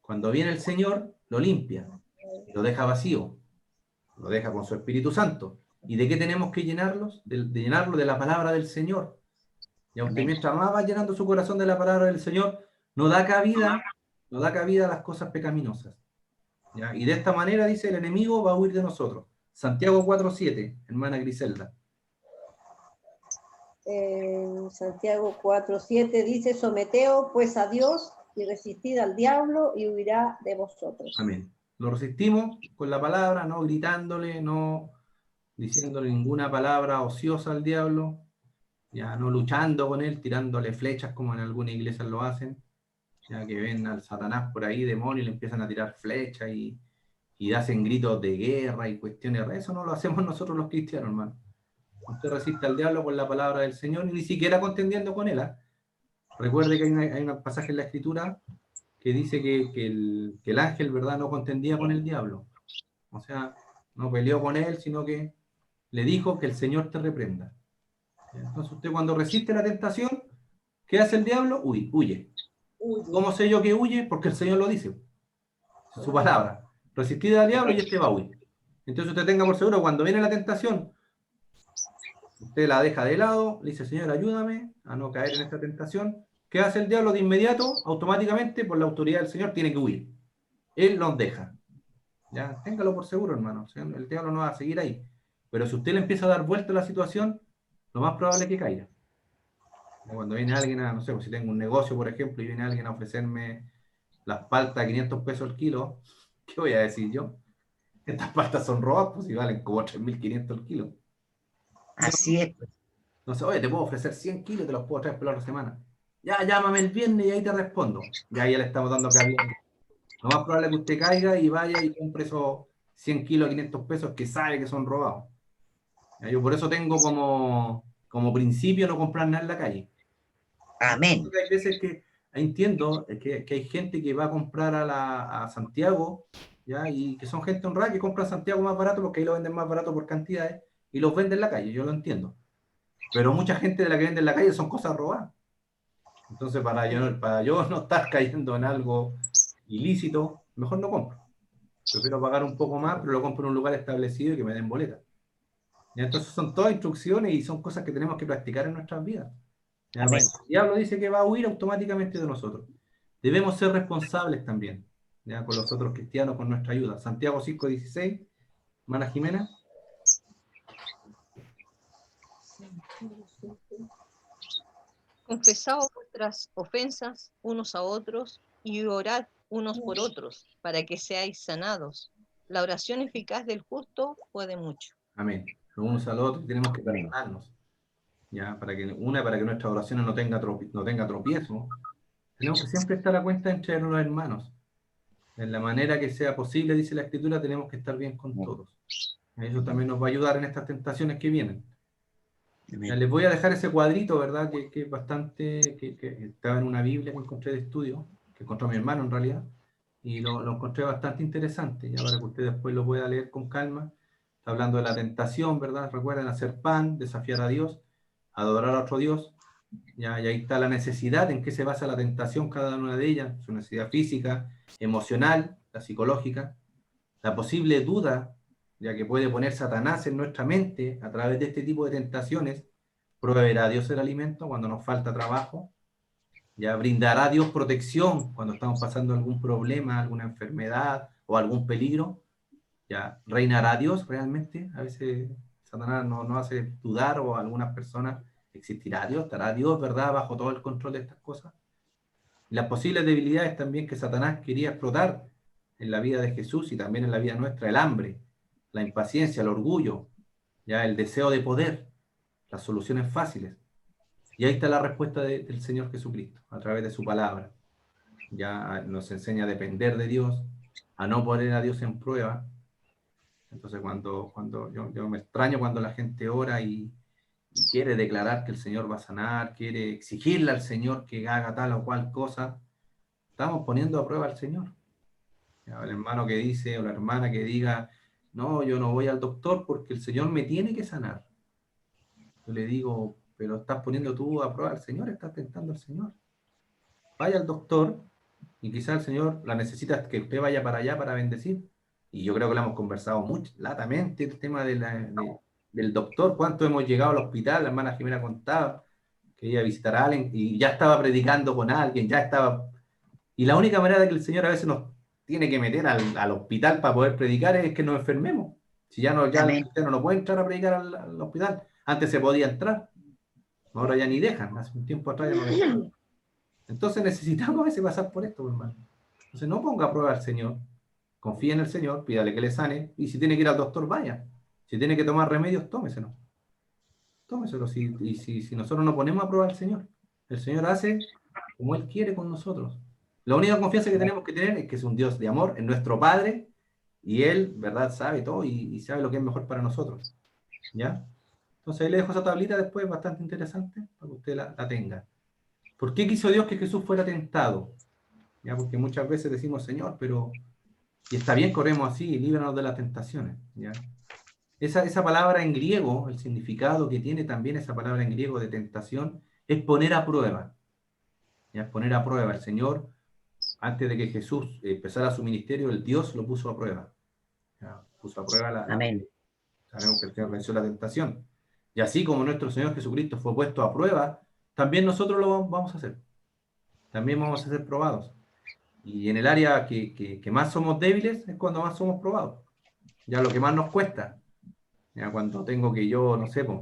S1: Cuando viene el Señor, lo limpia, y lo deja vacío, lo deja con su Espíritu Santo. ¿Y de qué tenemos que llenarlos? De llenarlo de la palabra del Señor. Y usted mientras más va llenando su corazón de la palabra del Señor, no da cabida a las cosas pecaminosas. ¿Ya? Y de esta manera, dice, el enemigo va a huir de nosotros. Santiago 4:7, hermana Griselda.
S4: Santiago 4:7 dice, someteos pues a Dios y resistid al diablo y huirá de vosotros.
S1: Amén. Lo resistimos con la palabra, no gritándole, no diciéndole ninguna palabra ociosa al diablo, ya no luchando con él, tirándole flechas como en algunas iglesias lo hacen, ya que ven al Satanás por ahí, demonio, y le empiezan a tirar flechas y hacen gritos de guerra y cuestiones. Eso no lo hacemos nosotros los cristianos, hermano. Usted resiste al diablo con la palabra del Señor y ni siquiera contendiendo con él. Recuerde que hay un pasaje en la Escritura que dice que el ángel, ¿verdad?, no contendía con el diablo. O sea, no peleó con él, sino que le dijo que el Señor te reprenda. Entonces usted cuando resiste la tentación, ¿qué hace el diablo? Huye. ¿Cómo sé yo que huye? Porque el Señor lo dice. Es su palabra. Resistir al diablo y este va a huir. Entonces usted tenga por seguro, cuando viene la tentación, usted la deja de lado, le dice, Señor, ayúdame a no caer en esta tentación. ¿Qué hace el diablo de inmediato? Automáticamente, por la autoridad del Señor, tiene que huir. Él nos deja. Ya, téngalo por seguro, hermano. El diablo no va a seguir ahí. Pero si usted le empieza a dar vuelta a la situación, lo más probable es que caiga. Cuando viene alguien a, no sé, si tengo un negocio, por ejemplo, y viene alguien a ofrecerme las paltas a 500 pesos el kilo, ¿qué voy a decir yo? Estas paltas son robadas, pues, y valen como 3.500 el kilo.
S3: Así es.
S1: No sé, oye, te puedo ofrecer 100 kilos, te los puedo traer por la semana. Ya, llámame el viernes y ahí te respondo. Ya le estamos dando cabida. Lo más probable es que usted caiga y vaya y compre esos 100 kilos, 500 pesos que sabe que son robados. Ya, yo por eso tengo como principio no comprar nada en la calle.
S3: Amén.
S1: Hay veces que entiendo que hay gente que va a comprar a Santiago, ¿ya? Y que son gente honrada que compra a Santiago más barato porque ahí lo venden más barato por cantidades y los venden en la calle, yo lo entiendo. Pero mucha gente de la que vende en la calle son cosas robadas. Entonces, para yo no estar cayendo en algo ilícito, mejor no compro. Prefiero pagar un poco más, pero lo compro en un lugar establecido y que me den boleta. ¿Ya? Entonces son todas instrucciones y son cosas que tenemos que practicar en nuestras vidas. ¿Ya?
S3: Amén.
S1: El diablo dice que va a huir automáticamente de nosotros. Debemos ser responsables también, ¿ya? Con los otros cristianos, con nuestra ayuda. Santiago 5:16, hermana Jimena.
S2: Confesaos vuestras ofensas unos a otros y orad unos por otros para que seáis sanados. La oración eficaz del justo puede mucho.
S1: Amén. Los unos a los otros tenemos que
S3: Amén.
S1: perdonarnos, ¿ya? Para que nuestras oraciones no tenga tropiezo. Tenemos que siempre estar a cuenta entre los hermanos. En la manera que sea posible, dice la Escritura, tenemos que estar bien con todos. Eso también nos va a ayudar en estas tentaciones que vienen.
S3: Amén.
S1: Les voy a dejar ese cuadrito, ¿verdad? Que es bastante, que estaba en una Biblia que encontré de estudio, que encontró mi hermano en realidad, y lo encontré bastante interesante, ya para que usted después lo pueda leer con calma. Está hablando de la tentación, ¿verdad? Recuerden hacer pan, desafiar a Dios, adorar a otro Dios. Ya, y ahí está la necesidad, en qué se basa la tentación, cada una de ellas, su necesidad física, emocional, la psicológica, la posible duda, ya que puede poner Satanás en nuestra mente a través de este tipo de tentaciones, proveerá a Dios el alimento cuando nos falta trabajo, ya brindará a Dios protección cuando estamos pasando algún problema, alguna enfermedad o algún peligro, ya reinará Dios realmente. A veces Satanás nos hace dudar, o algunas personas, ¿existirá Dios? ¿Estará Dios, verdad, bajo todo el control de estas cosas? Y las posibles debilidades también que Satanás quería explotar en la vida de Jesús y también en la vida nuestra: el hambre, la impaciencia, el orgullo, ya el deseo de poder, las soluciones fáciles. Y ahí está la respuesta del Señor Jesucristo, a través de su palabra. Ya nos enseña a depender de Dios, a no poner a Dios en prueba. Entonces, cuando yo me extraño cuando la gente ora y quiere declarar que el Señor va a sanar, quiere exigirle al Señor que haga tal o cual cosa, estamos poniendo a prueba al Señor. Ya, el hermano que dice, o la hermana que diga, no, yo no voy al doctor porque el Señor me tiene que sanar. Yo le digo, pero estás poniendo tú a prueba al Señor, estás tentando al Señor. Vaya al doctor, y quizás el Señor la necesita que usted vaya para allá para bendecir. Y yo creo que lo hemos conversado mucho, latamente, el tema del doctor. ¿Cuánto hemos llegado al hospital? La hermana Jimena contaba que iba a visitar a alguien y ya estaba predicando con alguien, ya estaba... Y la única manera de que el Señor a veces nos tiene que meter al hospital para poder predicar es que nos enfermemos. Si ya el cristiano no puede entrar a predicar al hospital. Antes se podía entrar, ahora ya ni dejan. Hace un tiempo atrás ya no dejan. Entonces necesitamos a veces pasar por esto, hermano. Entonces no ponga a prueba al Señor, confíe en el Señor, pídale que le sane, y si tiene que ir al doctor, vaya. Si tiene que tomar remedios, tómeselo. Tómeselo. Si nosotros no ponemos a prueba al Señor, el Señor hace como Él quiere con nosotros. La única confianza que tenemos que tener es que es un Dios de amor, es nuestro Padre, y Él, ¿verdad?, sabe todo y sabe lo que es mejor para nosotros. ¿Ya? Entonces ahí le dejo esa tablita después, bastante interesante, para que usted la tenga. ¿Por qué quiso Dios que Jesús fuera tentado? ¿Ya? Porque muchas veces decimos, Señor, pero... Y está bien, corremos así, líbranos de las tentaciones. ¿Ya? Esa palabra en griego, el significado que tiene también esa palabra en griego de tentación, es poner a prueba. ¿Ya? Es poner a prueba. El Señor, antes de que Jesús empezara su ministerio, el Dios lo puso a prueba. ¿Ya? Puso a prueba
S3: Amén.
S1: Sabemos que el Señor venció la tentación. Y así como nuestro Señor Jesucristo fue puesto a prueba, también nosotros lo vamos a hacer. También vamos a ser probados. Y en el área que más somos débiles es cuando más somos probados. Ya lo que más nos cuesta. Ya cuando tengo que yo, no sé, pues,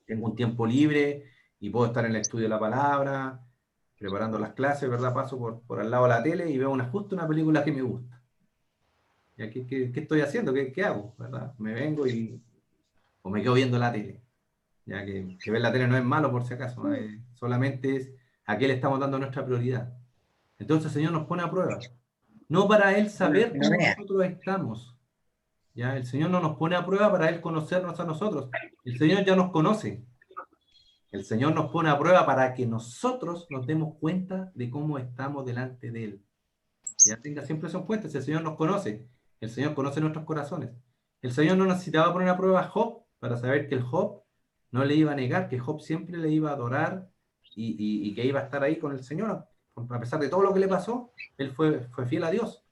S1: tengo un tiempo libre y puedo estar en el estudio de la palabra, preparando las clases, ¿verdad? Paso por al lado de la tele y veo justo una película que me gusta. ¿Ya? ¿Qué estoy haciendo? ¿Qué hago? ¿Verdad? Me vengo o me quedo viendo la tele. Ya que ver la tele no es malo, por si acaso, ¿no? Solamente es a qué le estamos dando nuestra prioridad. Entonces el Señor nos pone a prueba. no para Él saber
S3: Que no
S1: cómo
S3: vea.
S1: nosotros estamos. ¿Ya? El Señor no nos pone a prueba para Él conocernos a nosotros. El Señor ya nos conoce. El Señor nos pone a prueba para que nosotros nos demos cuenta de cómo estamos delante de Él. Ya tenga siempre eso en cuenta, si el Señor nos conoce, el Señor conoce nuestros corazones. El Señor no necesitaba poner a prueba a Job para saber que el Job no le iba a negar, que Job siempre le iba a adorar y que iba a estar ahí con el Señor. A pesar de todo lo que le pasó, él fue fiel a Dios.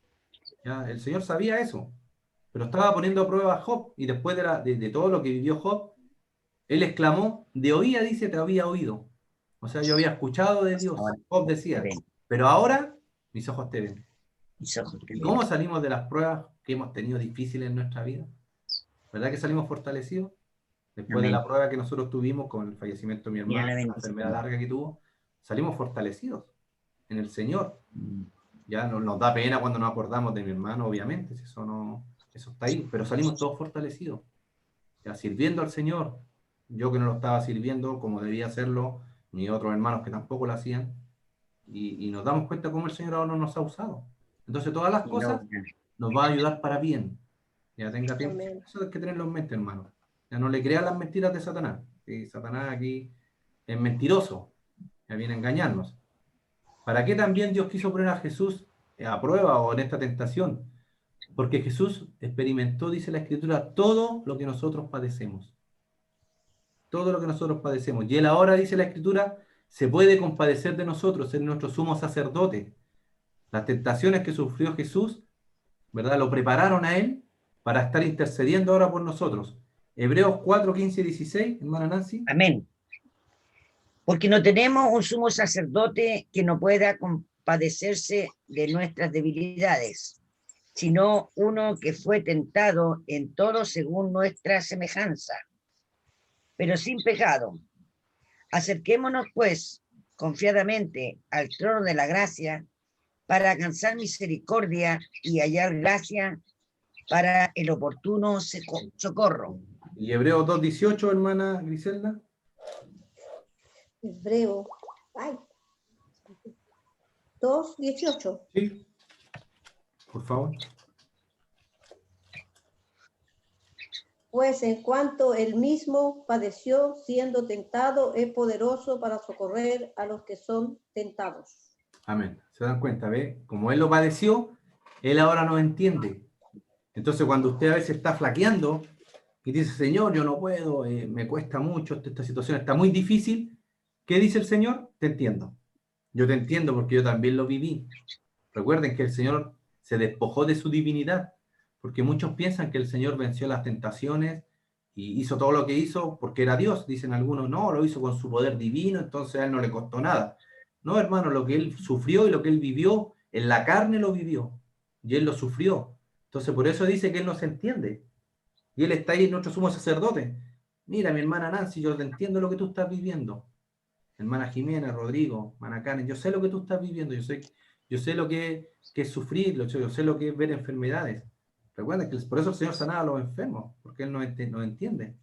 S1: ¿Ya? El Señor sabía eso, pero estaba poniendo a prueba a Job y después de todo lo que vivió Job, él exclamó, de oía, dice, te había oído. O sea, yo había escuchado de Dios.
S3: Ahora
S1: Job
S3: te
S1: decía,
S3: ven,
S1: pero ahora mis ojos te ven.
S3: mis ojos te
S1: ¿Y
S3: ven.
S1: cómo salimos de las pruebas que hemos tenido difíciles en nuestra vida? ¿Verdad que salimos fortalecidos? Después de
S3: Amén.
S1: la prueba que nosotros tuvimos con el fallecimiento de mi
S3: Mira
S1: hermano,
S3: la
S1: la enfermedad
S3: bendición.
S1: larga que tuvo, salimos fortalecidos en el Señor.
S3: Mm.
S1: Ya nos da pena cuando nos acordamos de mi hermano, obviamente, si eso está ahí, pero salimos todos fortalecidos, ya sirviendo al Señor. Yo que no lo estaba sirviendo como debía hacerlo, ni otros hermanos que tampoco lo hacían, y nos damos cuenta cómo el Señor ahora nos ha usado. Entonces todas las
S3: Y
S1: cosas
S3: logra.
S1: nos va a ayudar para bien. Ya tenga tiempo.
S4: Amén.
S1: Eso hay que tenerlo en mente, hermano. Ya no le crean las mentiras de Satanás. Sí, Satanás aquí es mentiroso. Ya viene a engañarnos. ¿Para qué también Dios quiso poner a Jesús a prueba o en esta tentación? Porque Jesús experimentó, dice la Escritura, todo lo que nosotros padecemos. Todo lo que nosotros padecemos. Y Él ahora, dice la Escritura, se puede compadecer de nosotros, ser nuestro sumo sacerdote. Las tentaciones que sufrió Jesús, ¿verdad? Lo prepararon a Él para estar intercediendo ahora por nosotros. Hebreos 4, 15 y 16, hermana Nancy.
S3: Amén. Porque no tenemos un sumo sacerdote que no pueda compadecerse de nuestras debilidades, sino uno que fue tentado en todo según nuestra semejanza, pero sin pecado. Acerquémonos, pues, confiadamente al trono de la gracia para alcanzar misericordia y hallar gracia para el oportuno socorro.
S1: Y Hebreos 2, 18, hermana Griselda.
S4: Hebreo, ay, 2:18.
S1: Sí, por favor.
S4: Pues en cuanto él mismo padeció siendo tentado, es poderoso para socorrer a los que son tentados.
S1: Amén. ¿Se dan cuenta? ¿Ve? Como Él lo padeció, Él ahora nos entiende. Entonces, cuando usted a veces está flaqueando y dice, Señor, yo no puedo, me cuesta mucho, esta situación está muy difícil, ¿qué dice el Señor? Te entiendo. Yo te entiendo porque yo también lo viví. Recuerden que el Señor se despojó de su divinidad, porque muchos piensan que el Señor venció las tentaciones y hizo todo lo que hizo porque era Dios. Dicen algunos, no, lo hizo con su poder divino, entonces a Él no le costó nada. No, hermano, lo que Él sufrió y lo que Él vivió, en la carne lo vivió, y Él lo sufrió. Entonces por eso dice que Él nos entiende. Y Él está ahí, nuestro sumo sacerdote. Mira, mi hermana Nancy, yo te entiendo lo que tú estás viviendo. Hermana Jimena, Rodrigo, hermana Karen, yo sé lo que tú estás viviendo, yo sé lo que es sufrir, yo sé lo que es ver enfermedades. Recuerda que por eso el Señor sanaba a los enfermos, porque Él nos entiende.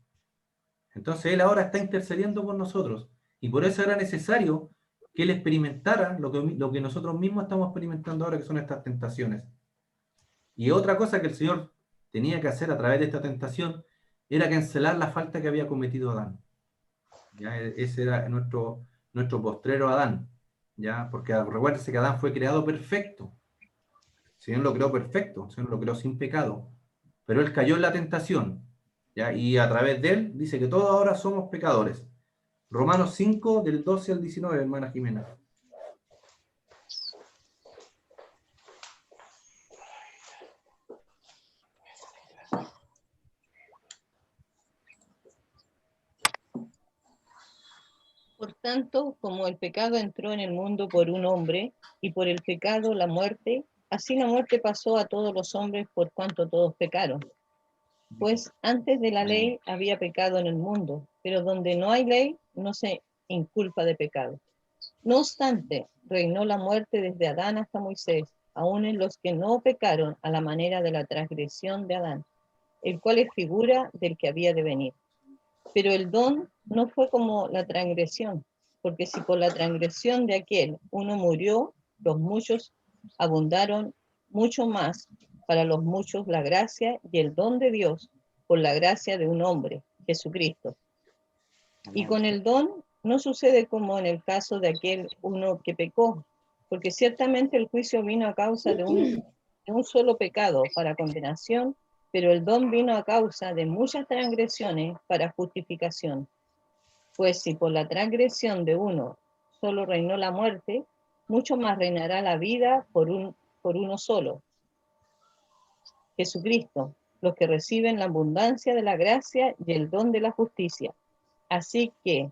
S1: Entonces Él ahora está intercediendo por nosotros. Y por eso era necesario que Él experimentara lo que nosotros mismos estamos experimentando ahora, que son estas tentaciones. Y otra cosa que el Señor tenía que hacer a través de esta tentación era cancelar la falta que había cometido Adán. ¿Ya? Ese era nuestro postrero Adán, ¿ya? Porque recuérdense que Adán fue creado perfecto. El Señor lo creó perfecto, el Señor lo creó sin pecado. Pero Él cayó en la tentación, ¿ya? Y a través de Él dice que todos ahora somos pecadores. Romanos 5, del 12 al 19, hermana Jimena.
S2: Por tanto, como el pecado entró en el mundo por un hombre, y por el pecado la muerte, así la muerte pasó a todos los hombres por cuanto todos pecaron. Pues antes de la ley había pecado en el mundo, pero donde no hay ley no se inculpa de pecado. No obstante, reinó la muerte desde Adán hasta Moisés, aun en los que no pecaron a la manera de la transgresión de Adán, el cual es figura del que había de venir. Pero el don no fue como la transgresión, porque si por la transgresión de aquel uno murió, los muchos abundaron mucho más para los muchos la gracia y el don de Dios por la gracia de un hombre, Jesucristo. Y con el don no sucede como en el caso de aquel uno que pecó, porque ciertamente el juicio vino a causa de un solo pecado para condenación, pero el don vino a causa de muchas transgresiones para justificación. Pues si por la transgresión de uno solo reinó la muerte, mucho más reinará la vida por uno solo, Jesucristo, los que reciben la abundancia de la gracia y el don de la justicia. Así que,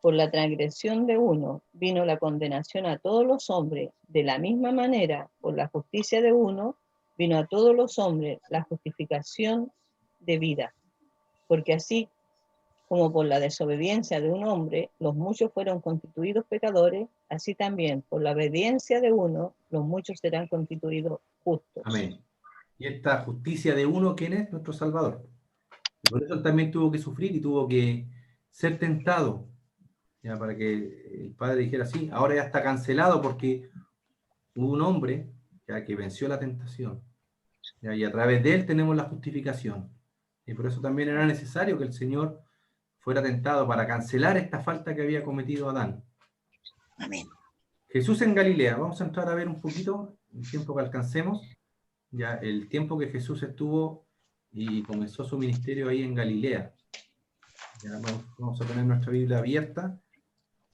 S2: por la transgresión de uno, vino la condenación a todos los hombres. De la misma manera, por la justicia de uno, vino a todos los hombres la justificación de vida. Porque así como por la desobediencia de un hombre, los muchos fueron constituidos pecadores, así también por la obediencia de uno, los muchos serán constituidos justos.
S1: Amén. Y esta justicia de uno, ¿quién es? Nuestro Salvador. Y por eso él también tuvo que sufrir y tuvo que ser tentado, ya, para que el Padre dijera así, ahora ya está cancelado porque hubo un hombre ya, que venció la tentación. Ya, y a través de él tenemos la justificación. Y por eso también era necesario que el Señor fuera tentado para cancelar esta falta que había cometido Adán.
S3: Amén.
S1: Jesús en Galilea. Vamos a entrar a ver un poquito, el tiempo que alcancemos, ya el tiempo que Jesús estuvo y comenzó su ministerio ahí en Galilea. Ya vamos a tener nuestra Biblia abierta.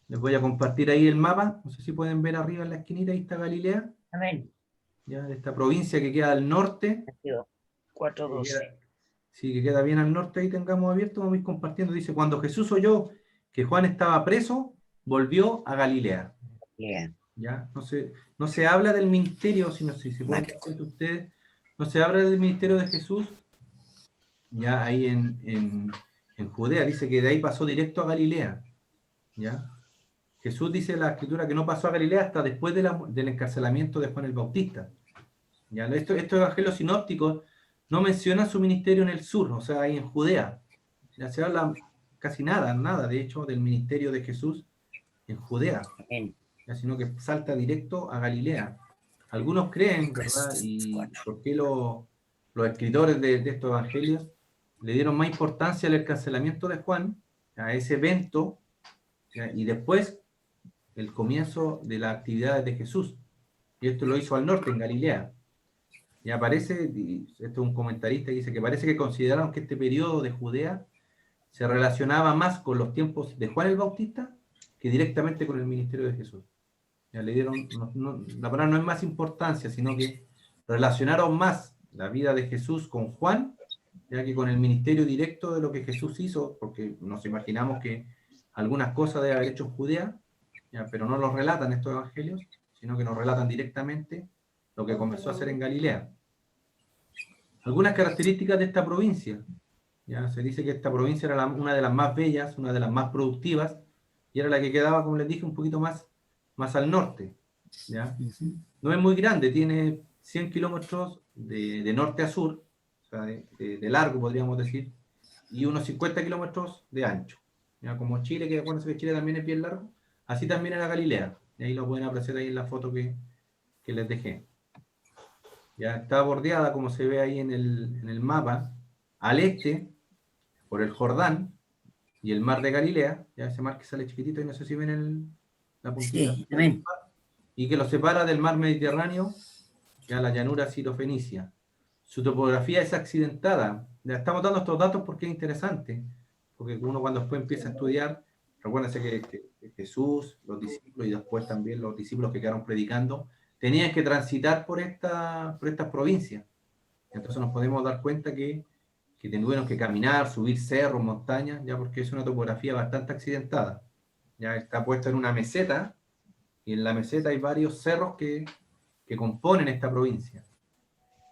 S1: Les voy a compartir ahí el mapa. No sé si pueden ver arriba en la esquinita, ahí está Galilea.
S3: Amén.
S1: Ya, de esta provincia que queda al norte.
S3: 4:12.
S1: Sí, que queda bien al norte, ahí tengamos abierto, vamos a ir compartiendo. Dice, cuando Jesús oyó que Juan estaba preso, volvió a Galilea.
S3: Bien.
S1: ¿Ya? No se habla del ministerio, sino si se pueden dar cuenta ustedes, no se habla del ministerio de Jesús, ya ahí en Judea, dice que de ahí pasó directo a Galilea. ¿Ya? Jesús dice en la Escritura que no pasó a Galilea hasta después del encarcelamiento de Juan el Bautista. ¿Ya? Estos evangelios sinópticos no mencionan su ministerio en el sur, o sea, ahí en Judea. Ya se habla casi nada, de hecho, del ministerio de Jesús en Judea, ya, sino que salta directo a Galilea. Algunos creen, ¿verdad? Y por qué los escritores de estos evangelios le dieron más importancia al encarcelamiento de Juan, a ese evento, ¿ya? Y después el comienzo de las actividades de Jesús. Y esto lo hizo al norte, en Galilea. Y aparece, y esto es un comentarista que dice que parece que consideraron que este periodo de Judea se relacionaba más con los tiempos de Juan el Bautista que directamente con el ministerio de Jesús. Ya le dieron, la palabra no es más importancia, sino que relacionaron más la vida de Jesús con Juan, ya que con el ministerio directo de lo que Jesús hizo, porque nos imaginamos que algunas cosas debe haber hecho en Judea, ya, pero no los relatan estos evangelios, sino que nos relatan directamente lo que comenzó a hacer en Galilea. Algunas características de esta provincia. Ya se dice que esta provincia era una de las más bellas, una de las más productivas, y era la que quedaba, como les dije, un poquito más al norte. ¿Ya? No es muy grande, tiene 100 kilómetros de norte a sur, o sea, de largo podríamos decir, y unos 50 kilómetros de ancho. ¿Ya? Como Chile, que acuérdense que Chile también es bien largo, así también era Galilea. Y ahí lo pueden apreciar ahí en la foto que les dejé. Ya está bordeada, como se ve ahí en el mapa, al este, por el Jordán y el mar de Galilea, ya ese mar que sale chiquitito y no sé si ven la puntita,
S3: Sí, amén.
S1: y que lo separa del mar Mediterráneo, ya la llanura sirofenicia. Su topografía es accidentada. Ya estamos dando estos datos porque es interesante, porque uno cuando después empieza a estudiar, recuérdense que Jesús, los discípulos y después también los discípulos que quedaron predicando, tenían que transitar por estas provincias. Entonces nos podemos dar cuenta que tuvieron que caminar, subir cerros, montañas, ya porque es una topografía bastante accidentada. Ya está puesta en una meseta, y en la meseta hay varios cerros que componen esta provincia.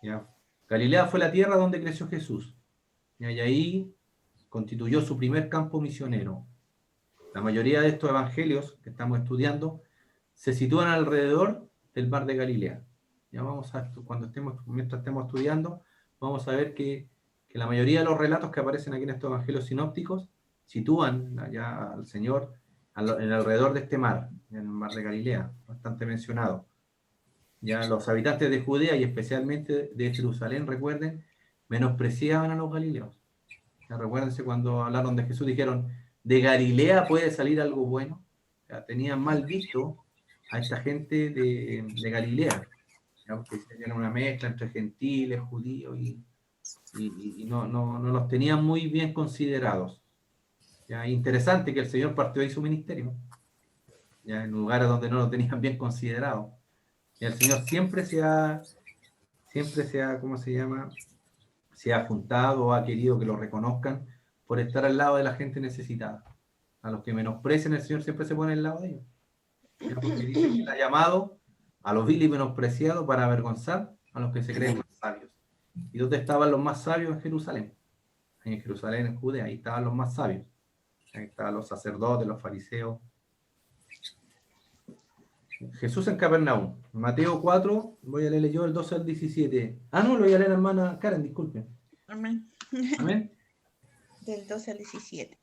S1: ¿Ya? Galilea fue la tierra donde creció Jesús, ¿ya? Y ahí constituyó su primer campo misionero. La mayoría de estos evangelios que estamos estudiando se sitúan alrededor del mar de Galilea. Ya vamos a, mientras estemos estudiando, vamos a ver que la mayoría de los relatos que aparecen aquí en estos evangelios sinópticos sitúan allá al Señor en alrededor de este mar, en el mar de Galilea, bastante mencionado. Ya los habitantes de Judea y especialmente de Jerusalén, recuerden, menospreciaban a los galileos. Ya, recuérdense cuando hablaron de Jesús, dijeron, ¿de Galilea puede salir algo bueno? Ya, tenían mal visto a esta gente de Galilea, ya, porque tenían una mezcla entre gentiles, judíos, y no los tenían muy bien considerados. Ya, interesante que el Señor partió ahí su ministerio, ya, en lugares donde no lo tenían bien considerado. Y el Señor siempre se ha, ¿cómo se llama? Se ha juntado o ha querido que lo reconozcan por estar al lado de la gente necesitada. A los que menosprecian, el Señor siempre se pone al lado de ellos. ¿Ya? Porque dice que ha llamado a los vil y menospreciados para avergonzar a los que se creen más sabios. ¿Y dónde estaban los más sabios? En Jerusalén. En Jerusalén, en Judea, ahí estaban los más sabios. Ahí estaban los sacerdotes, los fariseos. Jesús en Capernaum. Mateo 4, voy a leerle yo el 12 al 17. Ah, no, lo voy a leer, hermana Karen, disculpen.
S5: Amén.
S1: Amén.
S5: Del 12 al 17.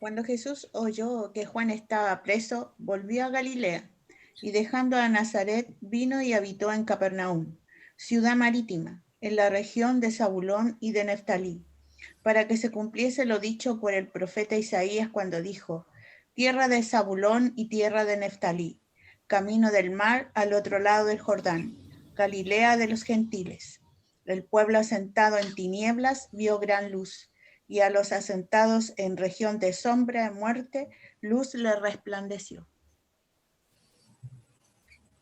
S5: Cuando Jesús oyó que Juan estaba preso, volvió a Galilea, y dejando a Nazaret, vino y habitó en Capernaum, ciudad marítima, en la región de Zabulón y de Neftalí, para que se cumpliese lo dicho por el profeta Isaías cuando dijo: tierra de Zabulón y tierra de Neftalí, camino del mar al otro lado del Jordán, Galilea de los gentiles. El pueblo asentado en tinieblas vio gran luz, y a los asentados en región de sombra de muerte, luz le resplandeció.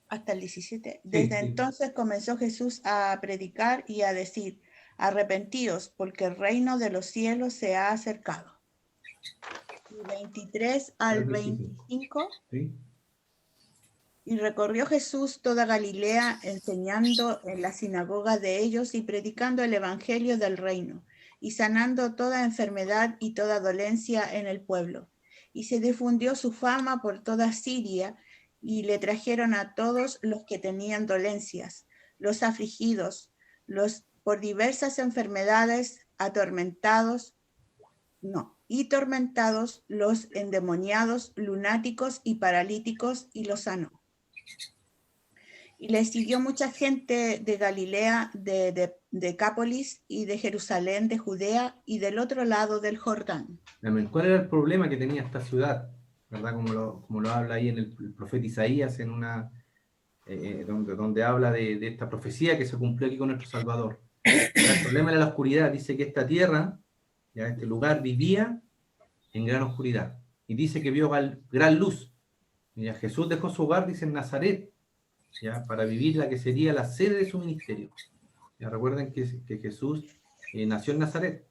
S5: Hasta el 17. Desde entonces comenzó Jesús a predicar y a decir: arrepentíos, porque el reino de los cielos se ha acercado. 23 al 25.
S1: ¿Sí?
S5: Y recorrió Jesús toda Galilea, enseñando en la sinagoga de ellos y predicando el evangelio del reino, y sanando toda enfermedad y toda dolencia en el pueblo. Y se difundió su fama por toda Siria, y le trajeron a todos los que tenían dolencias, los afligidos, los por diversas enfermedades, tormentados, los endemoniados, lunáticos y paralíticos, y los sanó. Y le siguió mucha gente de Galilea, de Decápolis y de Jerusalén, de Judea y del otro lado del Jordán.
S1: ¿Cuál era el problema que tenía esta ciudad? ¿Verdad? Como lo habla ahí en el profeta Isaías, en una donde habla de esta profecía que se cumplió aquí con nuestro Salvador. El problema era la oscuridad. Dice que esta tierra, ya este lugar, vivía en gran oscuridad. Y dice que vio gran luz. Y Jesús dejó su hogar, dice, en Nazaret, ya, para vivir la que sería la sede de su ministerio. Ya, recuerden que Jesús nació en Nazaret.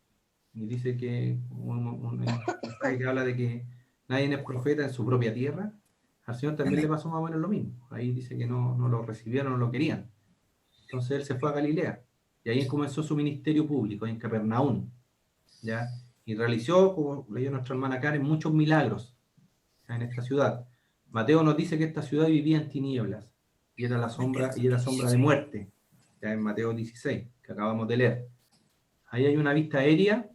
S1: Y dice que un mensaje que habla de que nadie es profeta en su propia tierra. Al Señor también le pasó más o menos lo mismo. Ahí dice que no lo recibieron, no lo querían. Entonces él se fue a Galilea. Y ahí comenzó su ministerio público, en Capernaum. ¿Ya? Y realizó, como leyó nuestra hermana Karen, muchos milagros, ¿ya?, en esta ciudad. Mateo nos dice que esta ciudad vivía en tinieblas. Y era sombra de muerte. Ya en Mateo 16, que acabamos de leer. Ahí hay una vista aérea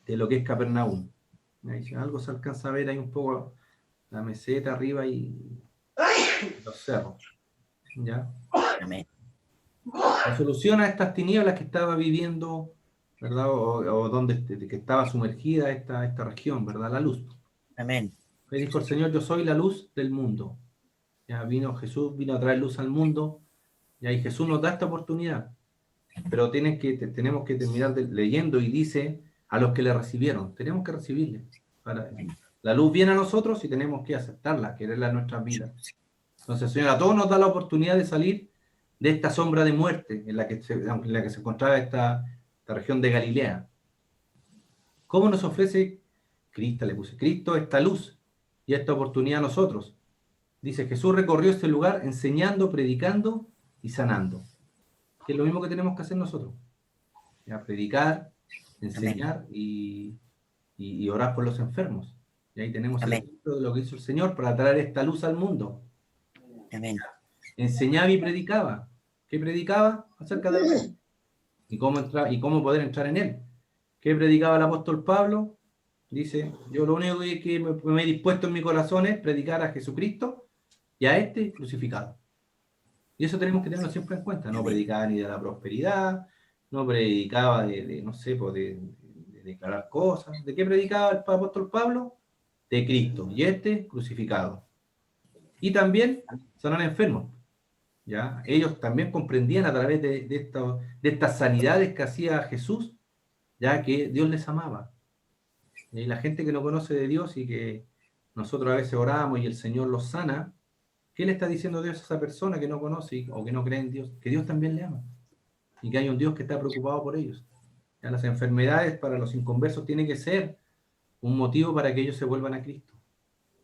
S1: de lo que es Capernaum. Ahí algo se alcanza a ver ahí un poco la meseta arriba y los cerros. ¿Ya? La solución a estas tinieblas que estaba viviendo, ¿verdad? O donde que estaba sumergida esta región, ¿verdad? La luz.
S3: Amén.
S1: Le dijo el Señor: yo soy la luz del mundo. Ya Jesús vino a traer luz al mundo. Y Jesús nos da esta oportunidad. Pero tenemos que terminar leyendo, y dice: a los que le recibieron, tenemos que recibirle. La luz viene a nosotros y tenemos que aceptarla, quererla en nuestras vidas. Entonces, Señor, a todos nos da la oportunidad de salir de esta sombra de muerte en la que se encontraba esta región de Galilea. ¿Cómo nos ofrece Cristo esta luz y esta oportunidad a nosotros? Dice: Jesús recorrió este lugar enseñando, predicando y sanando. Que es lo mismo que tenemos que hacer nosotros. Ya, predicar, enseñar y orar por los enfermos. Y ahí tenemos el ejemplo de lo que hizo el Señor para traer esta luz al mundo.
S3: Amén.
S1: Enseñaba y predicaba. ¿Qué predicaba? Acerca del Rey. Y cómo poder entrar en él. ¿Qué predicaba el apóstol Pablo? Dice: yo lo único que me he dispuesto en mi corazón es predicar a Jesucristo y a este crucificado. Y eso tenemos que tenerlo siempre en cuenta. No predicaba ni de la prosperidad, no predicaba no sé, pues de declarar cosas. ¿De qué predicaba el apóstol Pablo? De Cristo, y crucificado. Y también sanar enfermos. ¿Ya? Ellos también comprendían a través de estas sanidades que hacía Jesús, ya que Dios les amaba. Y la gente que no conoce de Dios y que nosotros a veces oramos y el Señor los sana, ¿qué le está diciendo Dios a esa persona que no conoce o que no cree en Dios? Que Dios también le ama y que hay un Dios que está preocupado por ellos. Ya las enfermedades para los inconversos tienen que ser un motivo para que ellos se vuelvan a Cristo.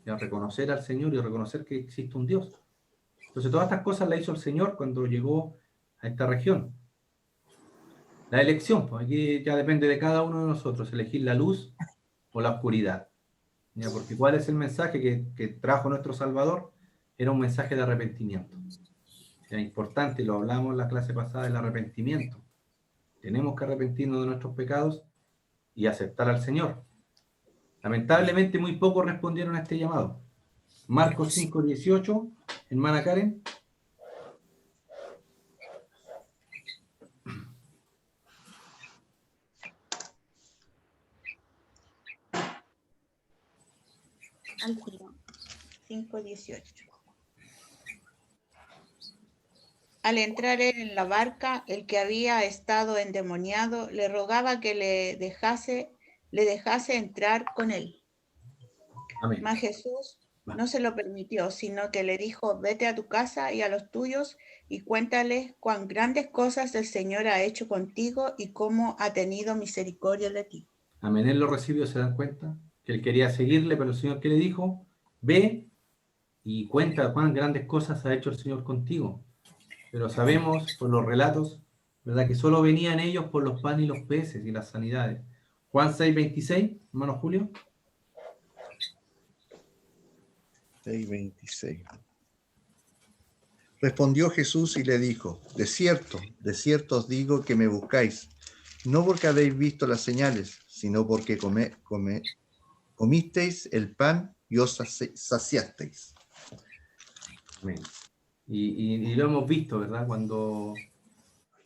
S1: Ya reconocer al Señor y reconocer que existe un Dios. Entonces todas estas cosas las hizo el Señor cuando llegó a esta región. La elección, pues aquí ya depende de cada uno de nosotros, elegir la luz o la oscuridad. ¿Ya? Porque ¿cuál es el mensaje que trajo nuestro Salvador? Era un mensaje de arrepentimiento. Era importante, lo hablamos en la clase pasada, el arrepentimiento. Tenemos que arrepentirnos de nuestros pecados y aceptar al Señor. Lamentablemente muy pocos respondieron a este llamado. Marcos 5:18, hermana Karen.
S5: Al tiro. 5:18. Al entrar él en la barca, el que había estado endemoniado le rogaba que le dejase entrar con él.
S1: Amén.
S5: Mas Jesús no se lo permitió, sino que le dijo: vete a tu casa y a los tuyos y cuéntales cuán grandes cosas el Señor ha hecho contigo y cómo ha tenido misericordia de ti.
S1: Amén. Él lo recibió, ¿se dan cuenta? Que él quería seguirle, pero el Señor, ¿qué le dijo? Ve y cuenta cuán grandes cosas ha hecho el Señor contigo. Pero sabemos por los relatos, ¿verdad? Que solo venían ellos por los panes y los peces y las sanidades. Juan 6:26, hermano Julio.
S6: 6:26. Respondió Jesús y le dijo: de cierto os digo que me buscáis, no porque habéis visto las señales, sino porque comisteis el pan y os saciasteis.
S1: Amén. Y lo hemos visto, ¿verdad? Cuando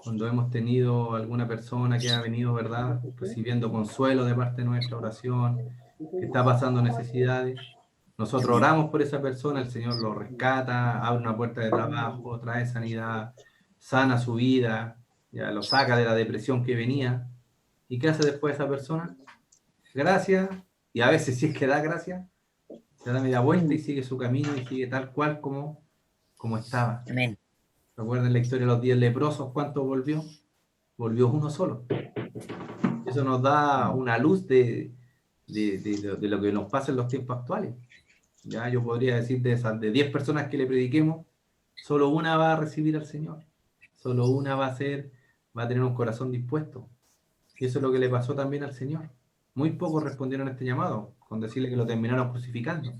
S1: hemos tenido alguna persona que ha venido, ¿verdad? Recibiendo consuelo de parte de nuestra oración, que está pasando necesidades. Nosotros oramos por esa persona, el Señor lo rescata, abre una puerta de trabajo, trae sanidad, sana su vida, ya lo saca de la depresión que venía. ¿Y qué hace después esa persona? Gracias, y a veces si es que da gracias, se da media vuelta y sigue su camino y sigue tal cual como estaba.
S3: Amén.
S1: ¿Recuerden la historia de los 10 leprosos? ¿Cuánto volvió? Volvió uno solo. Eso nos da una luz de lo que nos pasa en los tiempos actuales. Ya yo podría decir de 10 personas que le prediquemos, solo una va a recibir al Señor. Solo una va a tener un corazón dispuesto. Y eso es lo que le pasó también al Señor. Muy pocos respondieron a este llamado, con decirle que lo terminaron crucificando.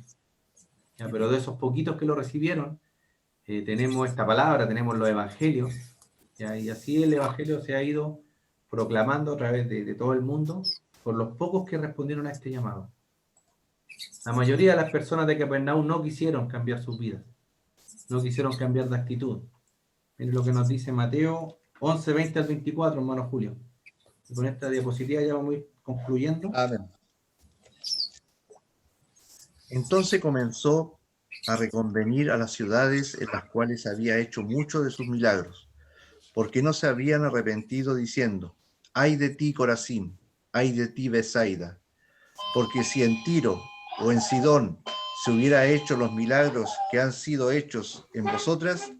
S1: Ya, pero de esos poquitos que lo recibieron, tenemos esta palabra, tenemos los evangelios, ¿ya? Y así el evangelio se ha ido proclamando a través de todo el mundo por los pocos que respondieron a este llamado. La mayoría de las personas de Capernaum no quisieron cambiar sus vidas, no quisieron cambiar de actitud. Miren lo que nos dice Mateo 11:20 al 24, hermano Julio. Y con esta diapositiva ya vamos a ir concluyendo.
S6: Amén. Entonces comenzó a reconvenir a las ciudades en las cuales había hecho muchos de sus milagros, porque no se habían arrepentido, diciendo: ay de ti, Corazín, ay de ti, Betsaida, porque si en Tiro o en Sidón se hubiera hecho los milagros que han sido hechos en vosotras,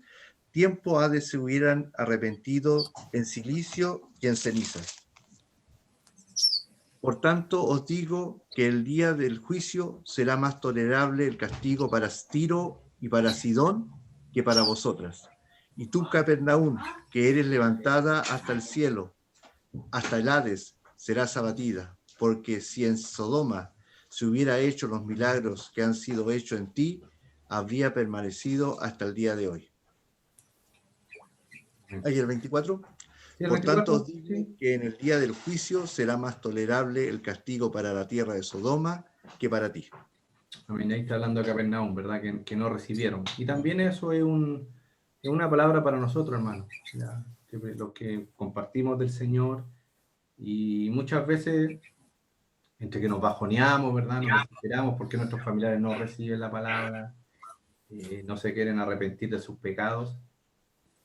S6: tiempo ha de se hubieran arrepentido en silicio y en cenizas. Por tanto, os digo que el día del juicio será más tolerable el castigo para Tiro y para Sidón que para vosotras. Y tú, Capernaum, que eres levantada hasta el cielo, hasta el Hades, serás abatida, porque si en Sodoma se hubiera hecho los milagros que han sido hechos en ti, habría permanecido hasta el día de hoy. Ahí el 24. Por tanto os digo que en el día del juicio será más tolerable el castigo para la tierra de Sodoma que para ti.
S1: Amén. Ahí está hablando de Capernaum, ¿verdad? Que no recibieron. Y también eso es un es una palabra para nosotros, hermanos, ¿ya? Los que compartimos del Señor, y muchas veces, entre que nos bajoneamos, ¿verdad? Nos desesperamos porque nuestros familiares no reciben la palabra, no se quieren arrepentir de sus pecados,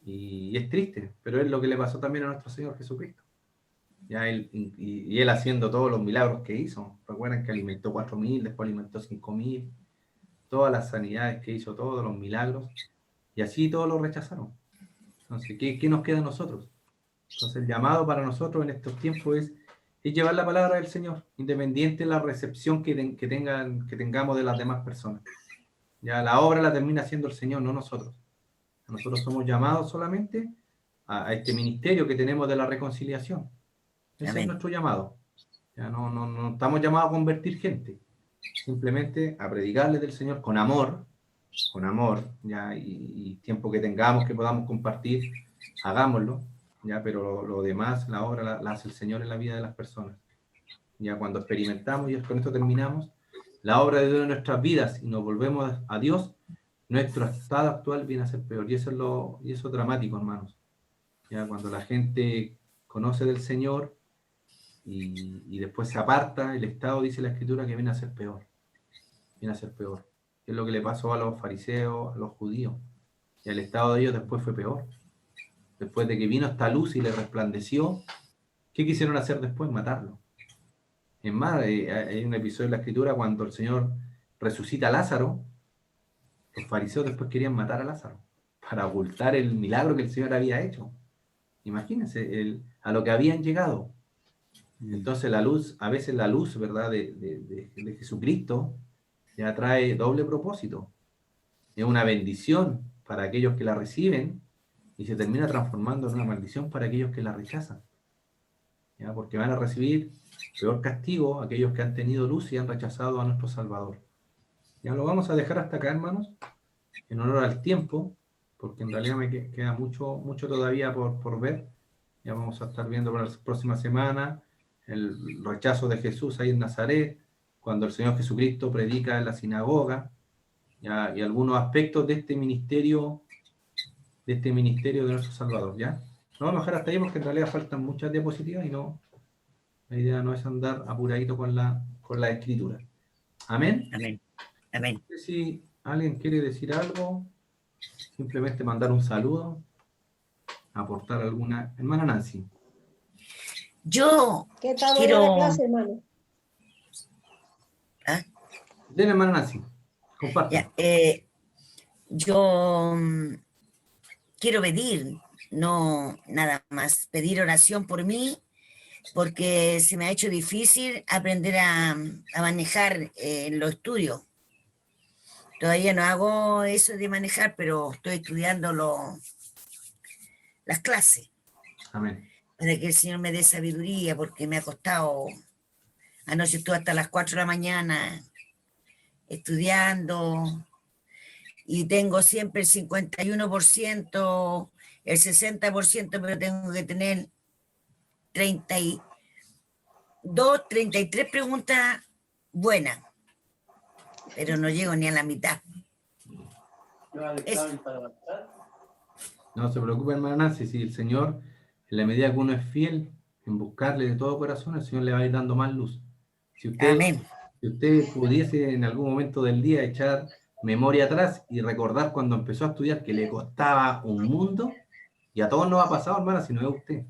S1: y es triste, pero es lo que le pasó también a nuestro Señor Jesucristo. Ya y él haciendo todos los milagros que hizo. Recuerden que alimentó 4.000, después alimentó 5.000, todas las sanidades que hizo, todos los milagros, y así todos lo rechazaron. Entonces, ¿qué nos queda a nosotros? Entonces, el llamado para nosotros en estos tiempos es llevar la palabra del Señor, independiente de la recepción que tengamos de las demás personas. Ya la obra la termina haciendo el Señor, no nosotros. Nosotros somos llamados solamente a este ministerio que tenemos de la reconciliación. Ese
S3: Amén.
S1: es nuestro llamado. Ya no estamos llamados a convertir gente, simplemente a predicarles del Señor con amor, ya, y tiempo que tengamos, que podamos compartir, hagámoslo, ya, pero lo demás, la obra la hace el Señor en la vida de las personas. Ya cuando experimentamos, y con esto terminamos, la obra de Dios en nuestras vidas y nos volvemos a Dios, nuestro estado actual viene a ser peor, y eso es dramático, hermanos. Ya cuando la gente conoce del Señor y después se aparta, el estado, dice la Escritura, que viene a ser peor. Viene a ser peor. Es lo que le pasó a los fariseos, a los judíos. Y el estado de ellos después fue peor. Después de que vino esta luz y le resplandeció, ¿qué quisieron hacer después? Matarlo. Es más, hay un episodio en la Escritura cuando el Señor resucita a Lázaro, los fariseos después querían matar a Lázaro para ocultar el milagro que el Señor había hecho. Imagínense a lo que habían llegado. Entonces la luz, a veces la luz, ¿verdad?, de Jesucristo ya trae doble propósito. Es una bendición para aquellos que la reciben y se termina transformando en una maldición para aquellos que la rechazan. ¿Ya? Porque van a recibir peor castigo aquellos que han tenido luz y han rechazado a nuestro Salvador. Ya lo vamos a dejar hasta acá, hermanos, en honor al tiempo, porque en realidad me queda mucho todavía por ver. Ya vamos a estar viendo para la próxima semana el rechazo de Jesús ahí en Nazaret, cuando el Señor Jesucristo predica en la sinagoga, ¿ya? Y algunos aspectos de este ministerio de nuestro Salvador, ¿ya? No vamos a dejar hasta ahí porque en realidad faltan muchas diapositivas y no, la idea no es andar apuradito con la escritura. Amén.
S3: Amén. Amén.
S1: No sé si alguien quiere decir algo, simplemente mandar un saludo, aportar alguna. Hermana Nancy.
S3: Yo
S4: ¿Qué tal
S3: quiero...
S4: la clase, hermano?
S3: ¿Ah?
S1: Dele, hermana Nancy. Comparta.
S3: Ya, yo quiero pedir, no nada más, pedir oración por mí, porque se me ha hecho difícil aprender a manejar los estudios. Todavía no hago eso de manejar, pero estoy estudiando las clases.
S1: Amén.
S3: Para que el Señor me dé sabiduría, porque me ha costado. Anoche estuve hasta las 4 de la mañana estudiando y tengo siempre el 51%, el 60%, pero tengo que tener 32, 33 preguntas buenas, pero no llego ni a la mitad. Eso.
S1: No se preocupe, hermana Nancy, si el Señor, en la medida que uno es fiel en buscarle de todo corazón, el Señor le va a ir dando más luz. Si
S3: Amén.
S1: usted pudiese en algún momento del día echar memoria atrás y recordar cuando empezó a estudiar que le costaba un mundo, y a todos nos ha pasado, hermana, si no es usted.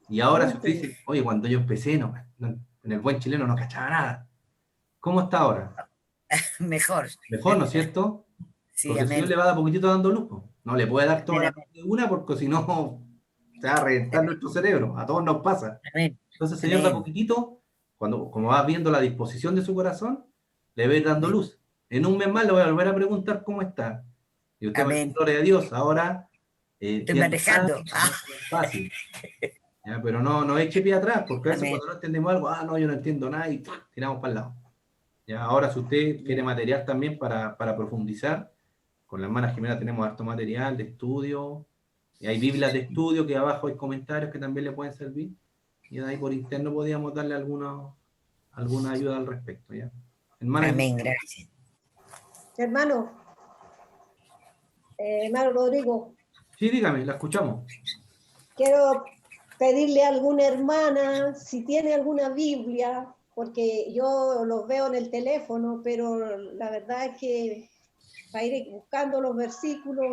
S1: Y ahora si usted dice, oye, cuando yo empecé, en el buen chileno no cachaba nada. ¿Cómo está ahora?
S3: Mejor.
S1: Mejor, ¿no es cierto?
S3: Sí,
S1: Porque el
S3: amén.
S1: Señor le va a dar poquitito dando luz. No le puede dar toda
S3: Amén,
S1: la una porque si no se va a reventar nuestro cerebro. A todos nos pasa.
S3: amén.
S1: Entonces el Señor da poquitito, como va viendo la disposición de su corazón, le va a ir dando luz. En un mes más le voy a volver a preguntar cómo está. Y usted va a decir, gloria a Dios, ahora
S3: estoy manejando.
S1: Es fácil. ¿Ya? Pero no eche pie atrás, porque a veces cuando no entendemos algo, no, yo no entiendo nada y tiramos para el lado. ¿Ya? Ahora si usted quiere material también para profundizar, con la hermana Jimena tenemos harto material de estudio, y hay Biblias de estudio que abajo hay comentarios que también le pueden servir, y de ahí por interno podríamos darle alguna ayuda al respecto. ¿Ya? Hermana,
S3: amén, gracias.
S4: Hermano Rodrigo,
S1: Sí, dígame, la escuchamos.
S4: Quiero pedirle a alguna hermana si tiene alguna Biblia, porque yo los veo en el teléfono, pero la verdad es que para ir buscando los versículos,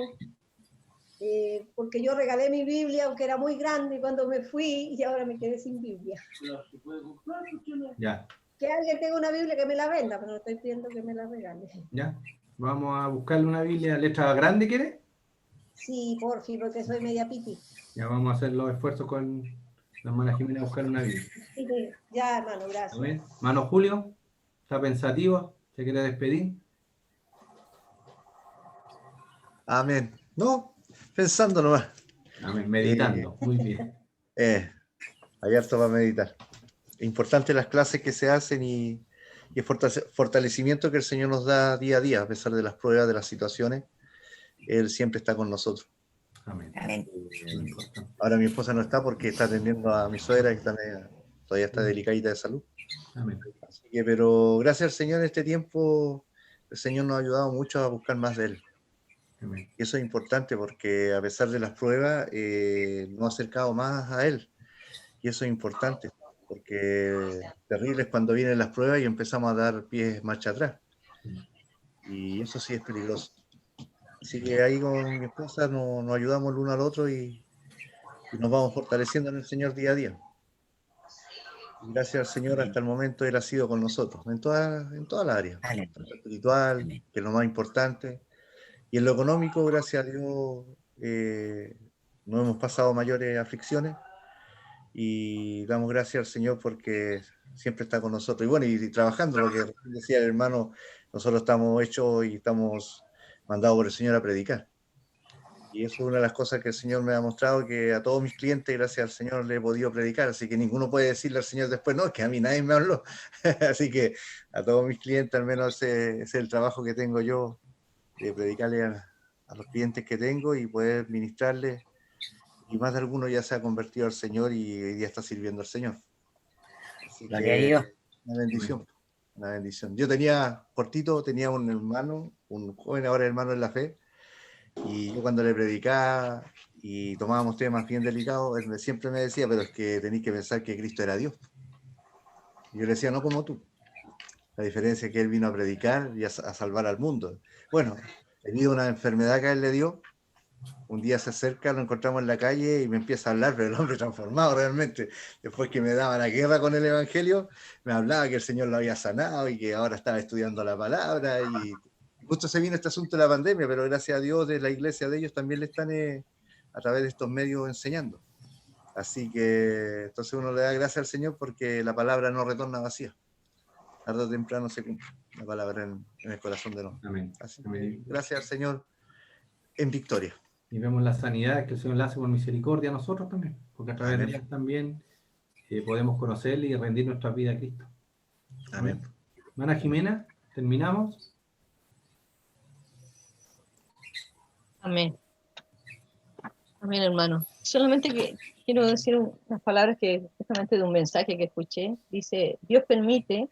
S4: porque yo regalé mi Biblia, aunque era muy grande cuando me fui, y ahora me quedé sin Biblia.
S1: Ya,
S4: Que alguien tenga una Biblia que me la venda, pero no estoy pidiendo que me la regale.
S1: ya. Vamos a buscarle una Biblia, letra grande, ¿quiere?
S4: Sí, por fin, porque soy media piti.
S1: Ya vamos a hacer los esfuerzos con la hermana Jimena a buscar una Biblia.
S4: Ya, hermano,
S1: ¿Lo
S4: gracias.
S1: ven? Mano Julio, ¿está pensativo? ¿Se quiere despedir?
S6: Amén. No, pensando nomás.
S1: Amén, meditando. Muy bien.
S6: Hay harto para meditar. Es importante las clases que se hacen y el fortalecimiento que el Señor nos da día a día, a pesar de las pruebas, de las situaciones. Él siempre está con nosotros.
S1: Amén.
S3: Amén.
S1: Muy importante.
S6: Ahora mi esposa no está porque está atendiendo a mi suegra, que todavía está delicadita de salud.
S1: Amén.
S6: Así que, pero gracias al Señor en este tiempo, el Señor nos ha ayudado mucho a buscar más de Él.
S1: Amén.
S6: Y eso es importante porque a pesar de las pruebas, nos ha acercado más a Él. Y eso es importante, porque terrible es cuando vienen las pruebas y empezamos a dar pies marcha atrás. Y eso sí es peligroso. Así que ahí con mi esposa nos ayudamos el uno al otro y nos vamos fortaleciendo en el Señor día a día. Y gracias al Señor hasta el momento Él ha sido con nosotros, en toda la área,
S3: Amén.
S6: tanto espiritual,
S3: Amén.
S6: que es lo más importante, y en lo económico, gracias a Dios, no hemos pasado mayores aflicciones y damos gracias al Señor porque siempre está con nosotros. Y bueno, y trabajando, lo que decía el hermano, nosotros estamos hechos y estamos mandados por el Señor a predicar. Y eso es una de las cosas que el Señor me ha mostrado, que a todos mis clientes, gracias al Señor, le he podido predicar. Así que ninguno puede decirle al Señor después, no, es que a mí nadie me habló. Así que a todos mis clientes, al menos ese es el trabajo que tengo yo, de predicarle a los clientes que tengo y poder ministrarles. Y más de alguno ya se ha convertido al Señor y hoy día está sirviendo al Señor. Así
S3: Gloria a
S6: que
S3: Dios.
S6: una bendición, una bendición. Yo tenía un hermano, un joven ahora hermano en la fe, y yo cuando le predicaba y tomábamos temas bien delicados, él siempre me decía, pero es que tenéis que pensar que Cristo era Dios. Y yo le decía, no como tú. La diferencia es que él vino a predicar y a salvar al mundo. Bueno, debido a una enfermedad que a él le dio, un día se acerca, lo encontramos en la calle y me empieza a hablar, pero el hombre transformado realmente. Después que me daba la guerra con el Evangelio, me hablaba que el Señor lo había sanado y que ahora estaba estudiando la palabra. Y justo se vino este asunto de la pandemia, pero gracias a Dios de la iglesia de ellos también le están a través de estos medios enseñando. Así que entonces uno le da gracias al Señor porque la palabra no retorna vacía. Tarde o temprano se cumple la palabra en el corazón de nosotros.
S1: Amén.
S6: Así que
S1: Amén.
S6: gracias al Señor en victoria.
S1: Y vemos la sanidad que el Señor le hace por misericordia a nosotros también, porque a través
S6: Amén.
S1: de Él también podemos conocerle y rendir nuestra vida a Cristo.
S6: Amén.
S1: Hermana Jimena, terminamos.
S2: Amén. Amén, hermano. Solamente que quiero decir unas palabras que justamente de un mensaje que escuché. Dice, Dios permite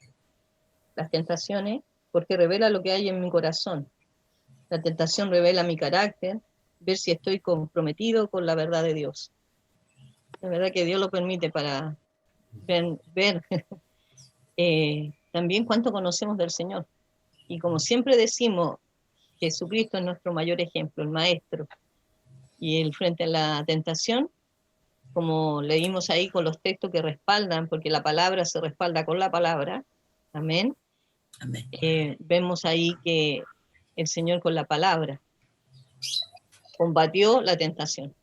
S2: las tentaciones porque revela lo que hay en mi corazón. La tentación revela mi carácter, ver si estoy comprometido con la verdad de Dios. La verdad que Dios lo permite para ver también cuánto conocemos del Señor. Y como siempre decimos, Jesucristo es nuestro mayor ejemplo, el maestro. Y él frente a la tentación, como leímos ahí con los textos que respaldan, porque la palabra se respalda con la palabra, amén.
S3: Amén.
S2: Vemos ahí que el Señor con la palabra combatió la tentación.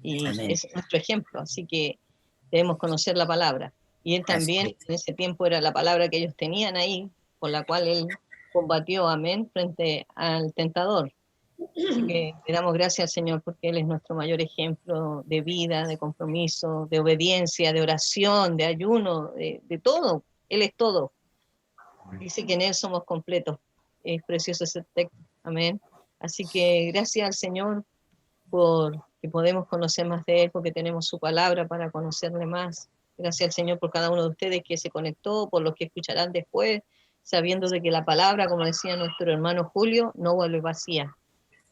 S2: Y
S3: Amén.
S2: es nuestro ejemplo, así que debemos conocer la palabra. Y él también, en ese tiempo, era la palabra que ellos tenían ahí, con la cual él combatió, amén, frente al tentador. Así que le damos gracias al Señor porque Él es nuestro mayor ejemplo de vida, de compromiso, de obediencia, de oración, de ayuno, de todo. Él es todo. Dice que en Él somos completos. Es precioso ese texto. Amén. Así que gracias al Señor por que podemos conocer más de Él, porque tenemos su palabra para conocerle más. Gracias al Señor por cada uno de ustedes que se conectó, por los que escucharán después, sabiendo de que la palabra, como decía nuestro hermano Julio, no vuelve vacía.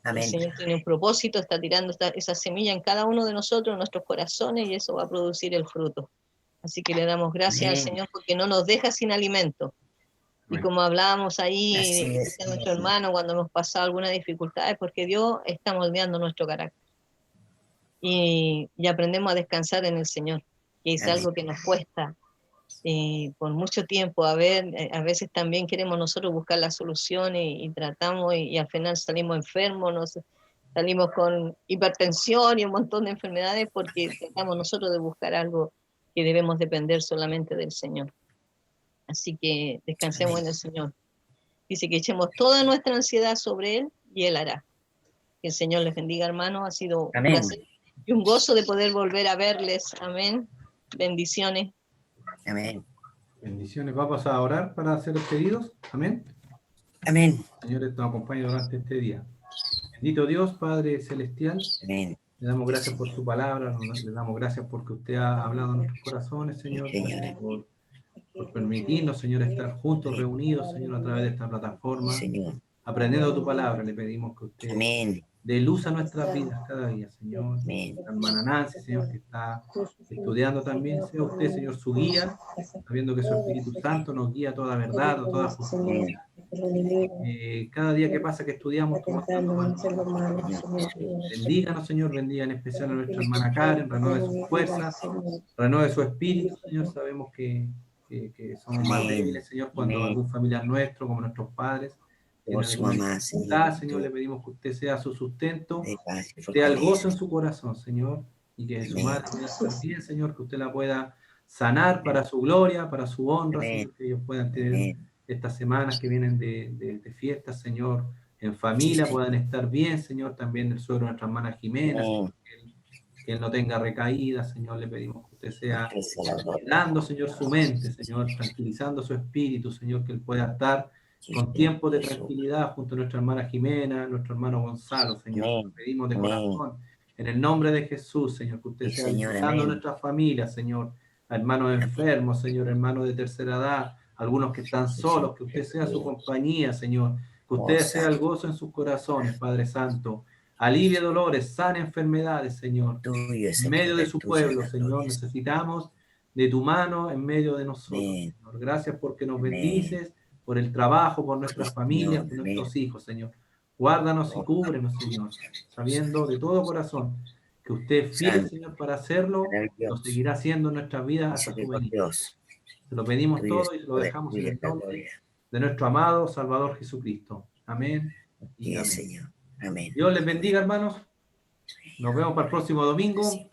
S2: El
S3: Amén.
S2: Señor tiene un propósito, está tirando esa semilla en cada uno de nosotros, en nuestros corazones, y eso va a producir el fruto. Así que le damos gracias al
S3: Amén.
S2: Señor porque no nos deja sin alimento. Y
S1: Amén.
S2: como hablábamos ahí,
S3: Así es.
S2: decía nuestro hermano, cuando hemos pasado alguna dificultad, es porque Dios está moldeando nuestro carácter. Y aprendemos a descansar en el Señor, que es
S3: Amén.
S2: algo que nos cuesta por mucho tiempo. A veces también queremos nosotros buscar la solución y tratamos y al final salimos enfermos, salimos con hipertensión y un montón de enfermedades porque tratamos nosotros de buscar algo que debemos depender solamente del Señor. Así que descansemos
S3: Amén.
S2: en el Señor. Dice que echemos toda nuestra ansiedad sobre Él y Él hará. Que el Señor les bendiga, hermanos. Ha sido un
S3: Amén.
S2: placer y un gozo de poder volver a verles. Amén. Bendiciones.
S3: Amén.
S1: Bendiciones. Vamos a orar para hacer los pedidos. Amén.
S3: Amén.
S1: Señor, nos acompañe durante este día. Bendito Dios, Padre Celestial,
S3: Amén.
S1: le damos gracias por su palabra, le damos gracias porque usted ha hablado en nuestros corazones, Señor,
S3: Señor.
S1: por permitirnos, Señor, estar juntos, reunidos, Señor, a través de esta plataforma,
S3: Señor.
S1: aprendiendo tu palabra. Le pedimos que usted
S3: Amén.
S1: dé luz a nuestras vidas cada día, Señor.
S3: Amén.
S1: La hermana Nancy, Señor, que está estudiando también, sea usted, Señor, su guía, sabiendo que su Espíritu Santo nos guía a toda verdad, a toda justicia. Cada día que pasa que estudiamos tu palabra, bendíganos, Señor, bendiga en especial a nuestra hermana Karen, renueve sus fuerzas, renueve su espíritu, Señor. Sabemos que somos más débiles, Señor, cuando algún familiar nuestro, como nuestros padres, tiene
S3: Por su
S1: alguna
S3: mamá,
S1: dificultad,
S3: Señor.
S1: Señor, le pedimos que usted sea su sustento,
S3: De paz y
S1: que esté al gozo
S3: fortaleza.
S1: en su corazón, Señor, y que su
S3: Amén.
S1: madre pueda estar bien, Señor, que usted la pueda sanar para su gloria, para su honra,
S3: Amén.
S1: Señor, que ellos puedan tener
S3: Amén.
S1: estas semanas que vienen de fiestas, Señor, en familia, puedan estar bien, Señor, también el suegro de nuestra hermana Jimena, Señor, que él no tenga recaídas, Señor, le pedimos que usted sea dando, Señor, su mente, Señor, tranquilizando su espíritu, Señor, que él pueda estar con tiempos de tranquilidad junto a nuestra hermana Jimena, nuestro hermano Gonzalo, Señor.
S3: Amén.
S1: Le pedimos de
S3: Amén.
S1: corazón, en el nombre de Jesús, Señor, que usted
S3: Sí,
S1: sea
S3: Señor,
S1: visitando a
S3: amén.
S1: nuestras familias, Señor, a hermanos enfermos, Señor, hermanos de tercera edad, algunos que están solos, que usted sea su compañía, Señor, que usted sea el gozo en sus corazones, Padre Santo. Alivie dolores, sana enfermedades, Señor.
S3: Tuyo es
S1: En
S3: el
S1: medio de
S3: poder,
S1: su
S3: tuyo es
S1: pueblo,
S3: la
S1: Señor,
S3: gloria.
S1: necesitamos de tu mano en medio de nosotros,
S3: Amén.
S1: Señor. Gracias porque nos
S3: Amén.
S1: bendices, por el trabajo, por nuestras
S3: Sí,
S1: familias,
S3: Señor,
S1: por
S3: amén.
S1: nuestros hijos, Señor. Guárdanos y
S3: Oh,
S1: cúbrenos, Señor, sabiendo de todo corazón que usted es fiel,
S3: Santo,
S1: Señor, para hacerlo, lo
S3: maravilloso,
S1: seguirá haciendo en nuestras vidas hasta su venida.
S3: misericordioso.
S1: Se lo pedimos
S3: Tuyo es
S1: todo y
S3: el
S1: lo
S3: poder,
S1: dejamos en
S3: tuya
S1: el
S3: es la
S1: nombre
S3: gloria.
S1: de nuestro amado Salvador Jesucristo. Amén y
S3: Y
S1: amén.
S3: es, Señor. Amén.
S1: Dios les bendiga, hermanos. Nos vemos para el próximo domingo.
S3: Amén.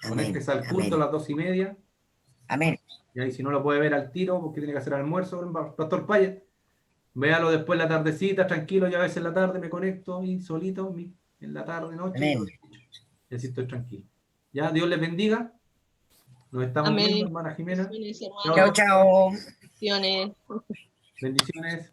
S1: Conéctese al culto
S3: Amén.
S1: a las 2:30.
S3: Amén.
S1: Y ahí si no lo puede ver al tiro, porque tiene que hacer almuerzo, el Pastor Paya, véalo después en la tardecita, tranquilo. Yo a veces en la tarde me conecto y solito, en la tarde, noche, y
S3: Amén.
S1: lo escucho. Y así estoy tranquilo. Ya, Dios les bendiga. Nos estamos viendo,
S2: Amén.
S1: hermana Jimena.
S2: Bendiciones,
S1: Chao,
S3: Chao,
S2: hermanos.
S3: chao.
S2: Bendiciones.
S1: bendiciones.